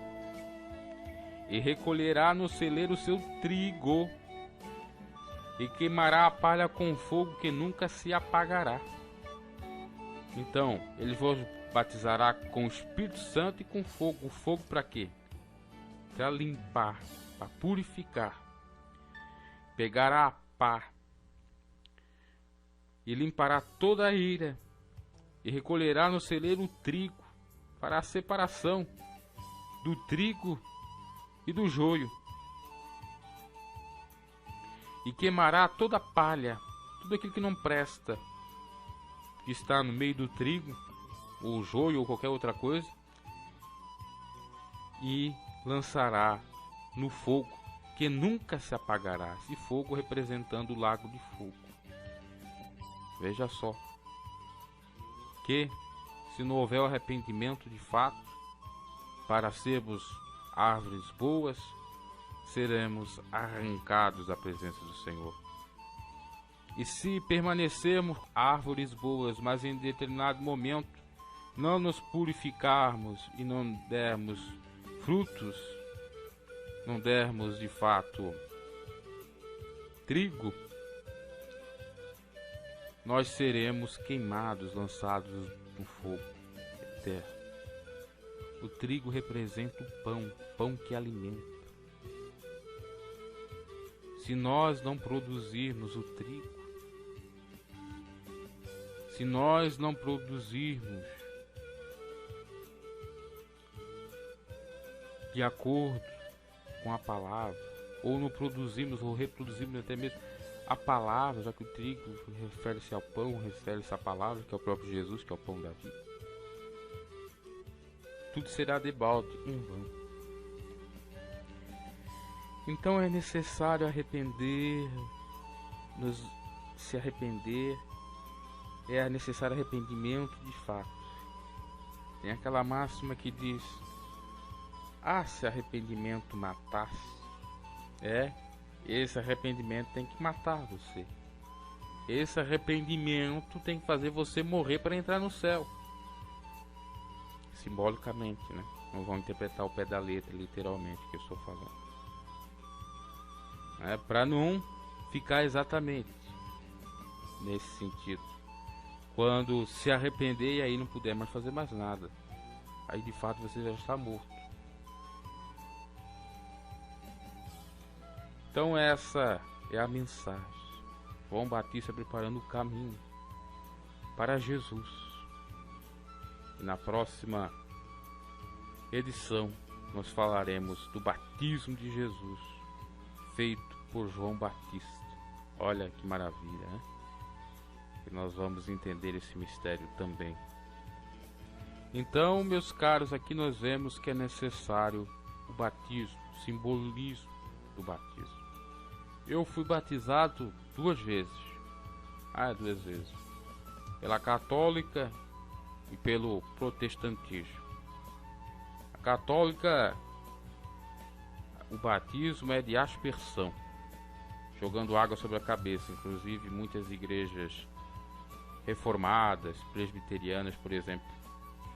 e recolherá no celeiro o seu trigo, e queimará a palha com fogo que nunca se apagará. Então, ele vos batizará com o Espírito Santo e com fogo. O fogo para quê? Para limpar, para purificar. Pegará a pá e limpará toda a eira, e recolherá no celeiro o trigo, para a separação do trigo e do joio, e queimará toda a palha, tudo aquilo que não presta, que está no meio do trigo, ou joio, ou qualquer outra coisa, e lançará no fogo, que nunca se apagará. Esse fogo representando o lago de fogo. Veja só, que se não houver arrependimento de fato, para sermos árvores boas, seremos arrancados da presença do Senhor. E se permanecermos árvores boas, mas em determinado momento não nos purificarmos e não dermos frutos, não dermos de fato trigo, nós seremos queimados, lançados no fogo eterno. O trigo representa o pão que alimenta. Se nós não produzirmos o trigo, se nós não produzirmos de acordo com a palavra, ou não produzimos ou reproduzimos até mesmo a palavra, já que o trigo refere-se ao pão, refere-se à palavra, que é o próprio Jesus, que é o pão da vida, tudo será debalde, em vão. Então é necessário se arrepender, é necessário arrependimento de fato. Tem aquela máxima que diz: se arrependimento matasse, esse arrependimento tem que matar você. Esse arrependimento tem que fazer você morrer para entrar no céu. Simbolicamente, né? Não vão interpretar o pé da letra, literalmente, que eu estou falando. Para não ficar exatamente nesse sentido. Quando se arrepender e aí não puder mais fazer mais nada, aí de fato você já está morto. Então essa é a mensagem. João Batista preparando o caminho para Jesus. E na próxima edição nós falaremos do batismo de Jesus, feito por João Batista. Olha que maravilha, né? E nós vamos entender esse mistério também. Então, meus caros, aqui nós vemos que é necessário o batismo, o simbolismo do batismo. Eu fui batizado 2 vezes. 2 vezes. Pela católica e pelo protestantismo. A católica, o batismo é de aspersão, jogando água sobre a cabeça. Inclusive muitas igrejas reformadas, presbiterianas, por exemplo,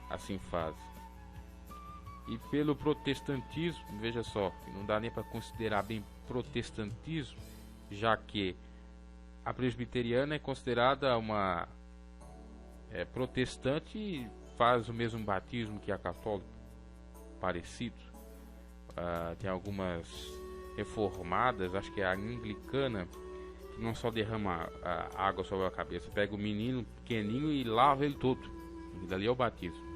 assim fazem. E pelo protestantismo, veja só, não dá nem para considerar bem protestantismo, já que a presbiteriana é considerada uma protestante e faz o mesmo batismo que a católica, parecido. Tem algumas reformadas, acho que é a anglicana, que não só derrama água sobre a cabeça, pega o menino pequenininho e lava ele todo. E dali é o batismo.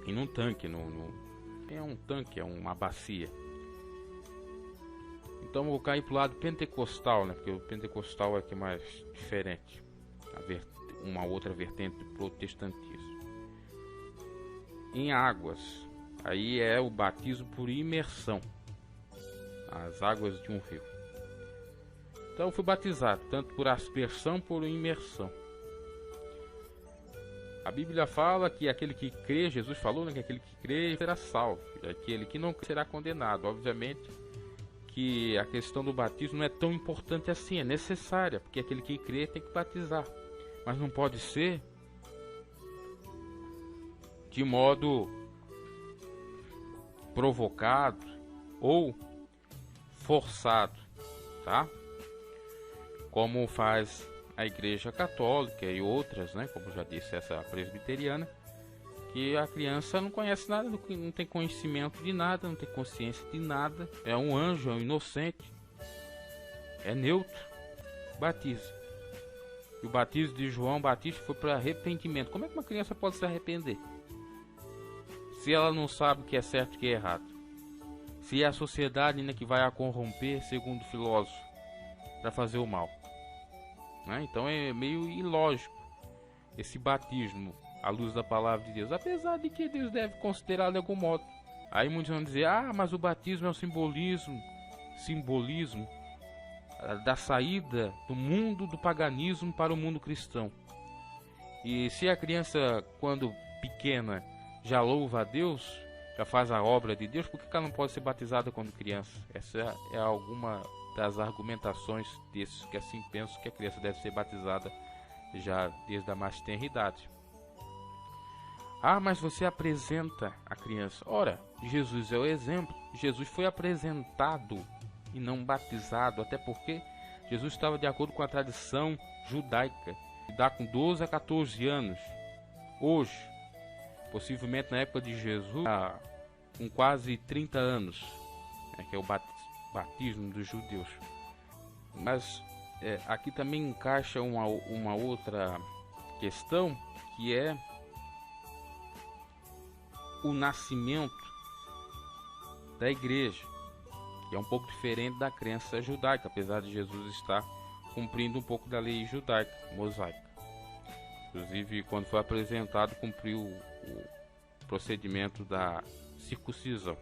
E num tanque, é um tanque, é uma bacia. Então vou cair pro lado pentecostal, né? Porque o pentecostal é que é mais diferente, uma outra vertente do protestantismo. Em águas, aí é o batismo por imersão, as águas de um rio. Então eu fui batizado tanto por aspersão por imersão. A Bíblia fala que aquele que crê, Jesus falou, né, que aquele que crê será salvo, e aquele que não crê será condenado. Obviamente que a questão do batismo não é tão importante assim, é necessária, porque aquele que crê tem que batizar, mas não pode ser de modo provocado ou forçado, tá? Como faz a Igreja Católica e outras, né? Como já disse essa presbiteriana, que a criança não conhece nada, não tem conhecimento de nada, não tem consciência de nada, é um anjo, é um inocente, é neutro, batiza. E o batismo de João Batista foi para arrependimento. Como é que uma criança pode se arrepender se ela não sabe o que é certo e o que é errado? Se é a sociedade, né, que vai a corromper, segundo o filósofo, para fazer o mal, né? Então é meio ilógico esse batismo à luz da palavra de Deus, apesar de que Deus deve considerar de algum modo. Aí muitos vão dizer: ah, mas o batismo é um simbolismo da saída do mundo do paganismo para o mundo cristão. E se a criança, quando pequena, já louva a Deus, já faz a obra de Deus, por que ela não pode ser batizada quando criança? Essa é alguma das argumentações desses que assim pensam que a criança deve ser batizada já desde a mais tenra idade. Ah, mas você apresenta a criança. Ora, Jesus é o exemplo. Jesus foi apresentado e não batizado, até porque Jesus estava de acordo com a tradição judaica, que dá com 12 a 14 anos. Hoje, possivelmente na época de Jesus, com quase 30 anos, que é o batismo dos judeus. Mas aqui também encaixa uma outra questão, que é o nascimento da igreja, que é um pouco diferente da crença judaica, apesar de Jesus estar cumprindo um pouco da lei judaica, mosaica. Inclusive, quando foi apresentado, cumpriu o procedimento da circuncisão.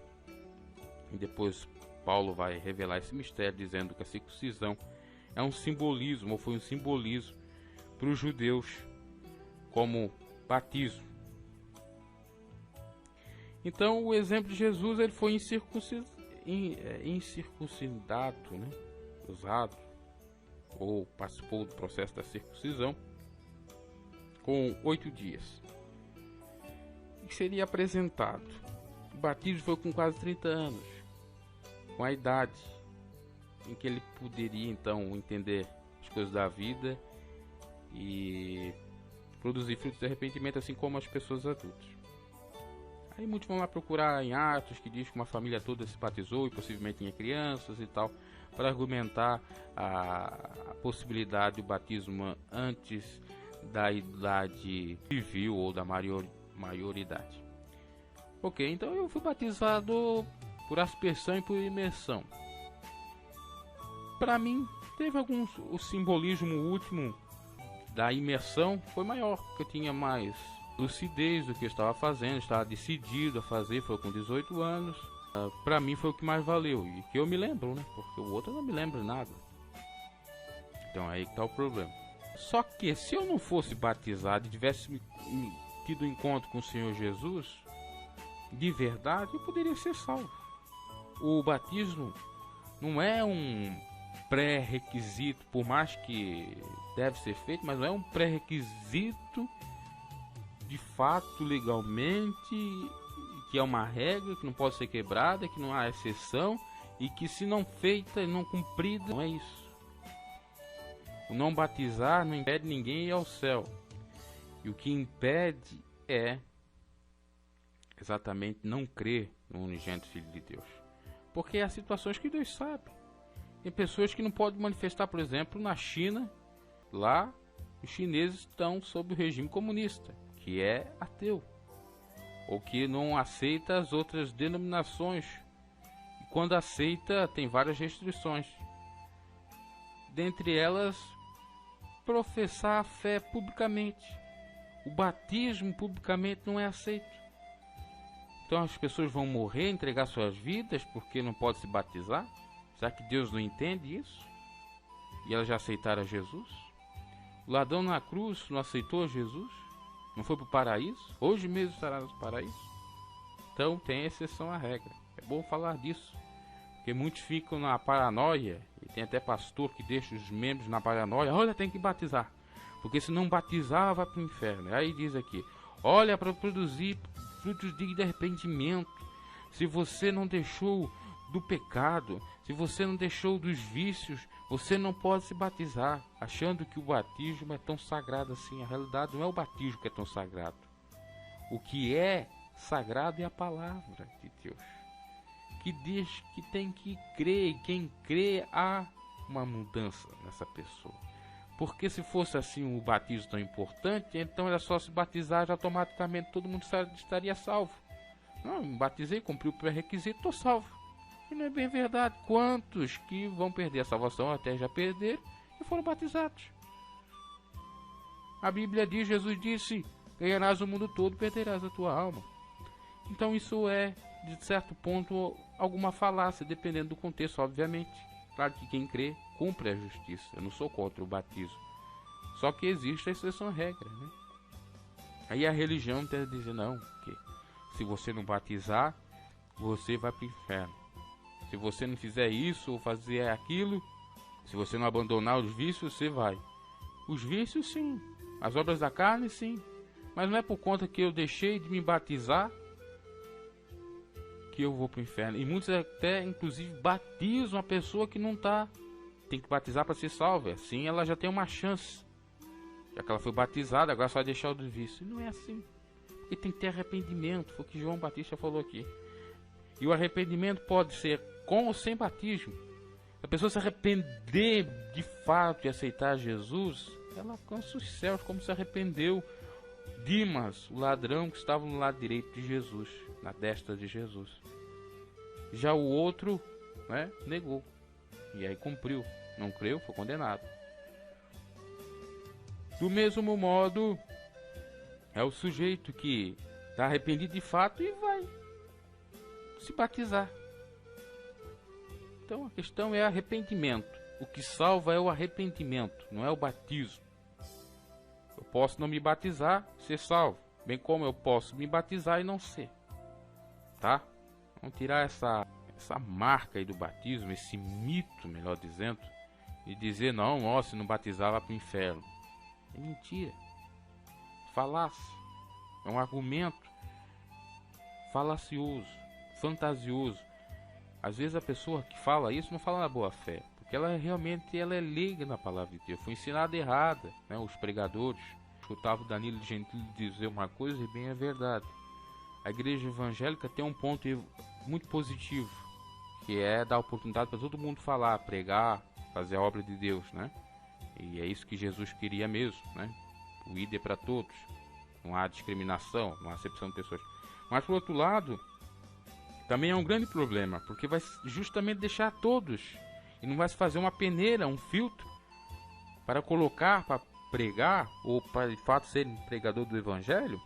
E depois Paulo vai revelar esse mistério, dizendo que a circuncisão é um simbolismo, ou foi um simbolismo para os judeus, como batismo. Então, o exemplo de Jesus, ele foi incircuncidado, né? Usado, ou participou do processo da circuncisão, com 8 dias. E seria apresentado. O batismo foi com quase 30 anos, com a idade em que ele poderia então entender as coisas da vida e produzir frutos de arrependimento, assim como as pessoas adultas. Aí muitos vão lá procurar em Atos, que diz que uma família toda se batizou e possivelmente tinha crianças e tal, para argumentar a possibilidade do batismo antes da idade civil ou da maioridade. Ok, então eu fui batizado por aspersão e por imersão. Para mim, teve o simbolismo último da imersão foi maior, porque eu tinha mais lucidez do que eu estava fazendo, estava decidido a fazer, foi com 18 anos. Para mim foi o que mais valeu, e que eu me lembro, né? Porque o outro eu não me lembro nada. Então aí que tá o problema. Só que se eu não fosse batizado e tivesse tido encontro com o Senhor Jesus, de verdade, eu poderia ser salvo. O batismo não é um pré-requisito, por mais que deve ser feito, mas não é um pré-requisito de fato legalmente, que é uma regra que não pode ser quebrada, que não há exceção e que se não feita e não cumprida, não é isso. O não batizar não impede ninguém ir ao céu, e o que impede é exatamente não crer no unigênito Filho de Deus, porque há situações que Deus sabe. Tem pessoas que não podem manifestar, por exemplo, na China, lá os chineses estão sob o regime comunista, que é ateu, ou que não aceita as outras denominações, e quando aceita tem várias restrições, dentre elas professar a fé publicamente. O batismo publicamente não é aceito. Então as pessoas vão morrer, entregar suas vidas porque não pode se batizar? Será que Deus não entende isso? E elas já aceitaram a Jesus? O ladrão na cruz não aceitou a Jesus? Não foi para o paraíso? Hoje mesmo estará no paraíso? Então tem exceção à regra. É bom falar disso, porque muitos ficam na paranoia, e tem até pastor que deixa os membros na paranoia. Olha, tem que batizar, porque se não batizar vai para o inferno. Aí diz aqui: Olha, para produzir frutos de arrependimento. Se você não deixou do pecado, se você não deixou dos vícios, você não pode se batizar, achando que o batismo é tão sagrado assim. A realidade não é o batismo que é tão sagrado. O que é sagrado é a palavra de Deus, que diz que tem que crer, e quem crê há uma mudança nessa pessoa. Porque se fosse assim o batismo tão importante, então era só se batizar e automaticamente todo mundo estaria salvo. Não, me batizei, cumpri o pré-requisito, estou salvo. E não é bem verdade. Quantos que vão perder a salvação, até já perderam, e foram batizados? A Bíblia diz, Jesus disse, ganharás o mundo todo, perderás a tua alma. Então isso é, de certo ponto, alguma falácia, dependendo do contexto, obviamente. Claro que quem crê, cumpre a justiça. Eu não sou contra o batismo. Só que existe a exceção à regra, né? Aí a religião tenta dizer, não, que se você não batizar, você vai para o inferno. Se você não fizer isso ou fazer aquilo, se você não abandonar os vícios, você vai. Os vícios, sim. As obras da carne, sim. Mas não é por conta que eu deixei de me batizar que eu vou para o inferno. E muitos até, inclusive, batizam a pessoa que não está. Tem que batizar para ser salva. Assim ela já tem uma chance. Já que ela foi batizada, agora só vai deixar o do vício. E não é assim. Porque tem que ter arrependimento. Foi o que João Batista falou aqui. E o arrependimento pode ser com ou sem batismo. Se a pessoa se arrepender de fato e aceitar Jesus, ela alcança os céus, como se arrependeu Dimas, o ladrão que estava no lado direito de Jesus, na destra de Jesus. Já o outro, né, negou. E aí cumpriu. Não creu, foi condenado. Do mesmo modo, é o sujeito que está arrependido de fato e vai se batizar. Então a questão é arrependimento. O que salva é o arrependimento, não é o batismo. Eu posso não me batizar, ser salvo, bem como eu posso me batizar e não ser. Tá? Vamos tirar essa marca aí do batismo, esse mito, melhor dizendo, e dizer, não, ó, se não batizar vai para o inferno. É mentira. Falácia. É um argumento falacioso, fantasioso. Às vezes a pessoa que fala isso não fala na boa fé, porque ela realmente é leiga na palavra de Deus, foi ensinada errada, né? Os pregadores. Escutava o Danilo Gentili dizer uma coisa e bem é verdade. A igreja evangélica tem um ponto muito positivo, que é dar oportunidade para todo mundo falar, pregar, fazer a obra de Deus, né? E é isso que Jesus queria mesmo, né? O ID é para todos. Não há discriminação, não há acepção de pessoas. Mas por outro lado, também é um grande problema, porque vai justamente deixar todos, e não vai se fazer uma peneira, um filtro, para colocar, para pregar, ou para de fato serem pregador do Evangelho,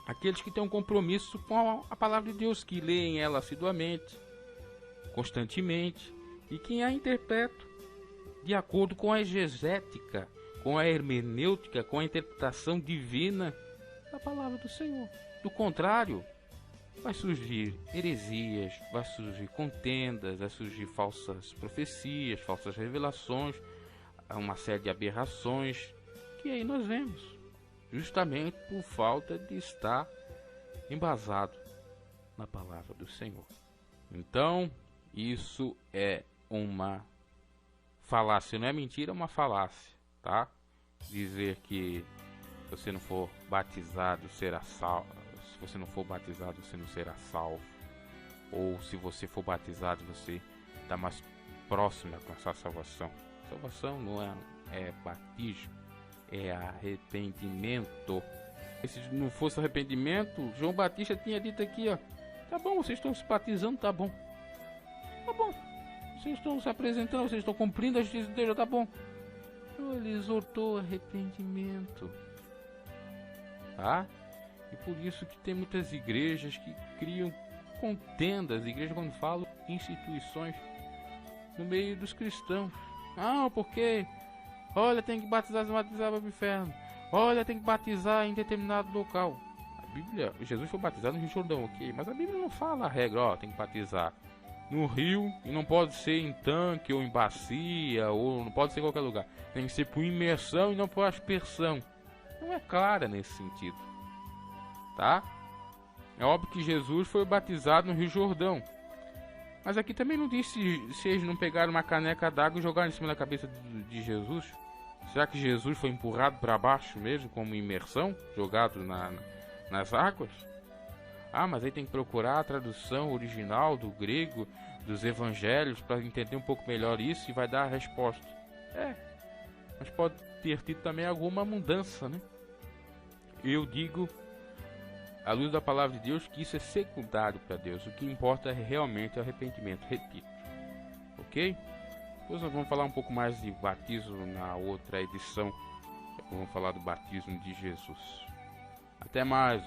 aqueles que têm um compromisso com a palavra de Deus, que leem ela assiduamente, constantemente, e que a interpretam de acordo com a exegética, com a hermenêutica, com a interpretação divina da palavra do Senhor. Do contrário, vai surgir heresias, vai surgir contendas, vai surgir falsas profecias, falsas revelações, uma série de aberrações, que aí nós vemos, justamente por falta de estar embasado na palavra do Senhor. Então, isso é uma falácia, não é mentira, é uma falácia, tá? Dizer que se você não for batizado, será salvo. Se você não for batizado, você não será salvo. Ou se você for batizado, você está mais próximo a alcançar a salvação. Salvação não é batismo, é arrependimento. E se não fosse arrependimento, João Batista tinha dito aqui, ó, tá bom, vocês estão se batizando, tá bom. Tá bom. Vocês estão se apresentando, vocês estão cumprindo a justiça de Deus, já tá bom. Então, ele exortou arrependimento. Tá? E por isso que tem muitas igrejas que criam contendas. Igreja, quando falo, instituições no meio dos cristãos. Ah, porque olha, tem que batizar para o inferno. Olha, tem que batizar em determinado local. A Bíblia, Jesus foi batizado no Rio Jordão, ok, mas a Bíblia não fala a regra, ó, tem que batizar no rio, e não pode ser em tanque ou em bacia, ou não pode ser em qualquer lugar. Tem que ser por imersão e não por aspersão. Não é clara nesse sentido. tá? É óbvio que Jesus foi batizado no Rio Jordão. Mas aqui também não diz se eles não pegaram uma caneca d'água e jogaram em cima da cabeça de Jesus. Será que Jesus foi empurrado para baixo mesmo, como imersão, jogado nas águas? Ah, mas aí tem que procurar a tradução original do grego, dos evangelhos, para entender um pouco melhor isso e vai dar a resposta. Mas pode ter tido também alguma mudança, né? Eu digo, à luz da palavra de Deus, que isso é secundário para Deus. O que importa é realmente o arrependimento, repito. Ok? Depois nós vamos falar um pouco mais de batismo na outra edição. Vamos falar do batismo de Jesus. Até mais.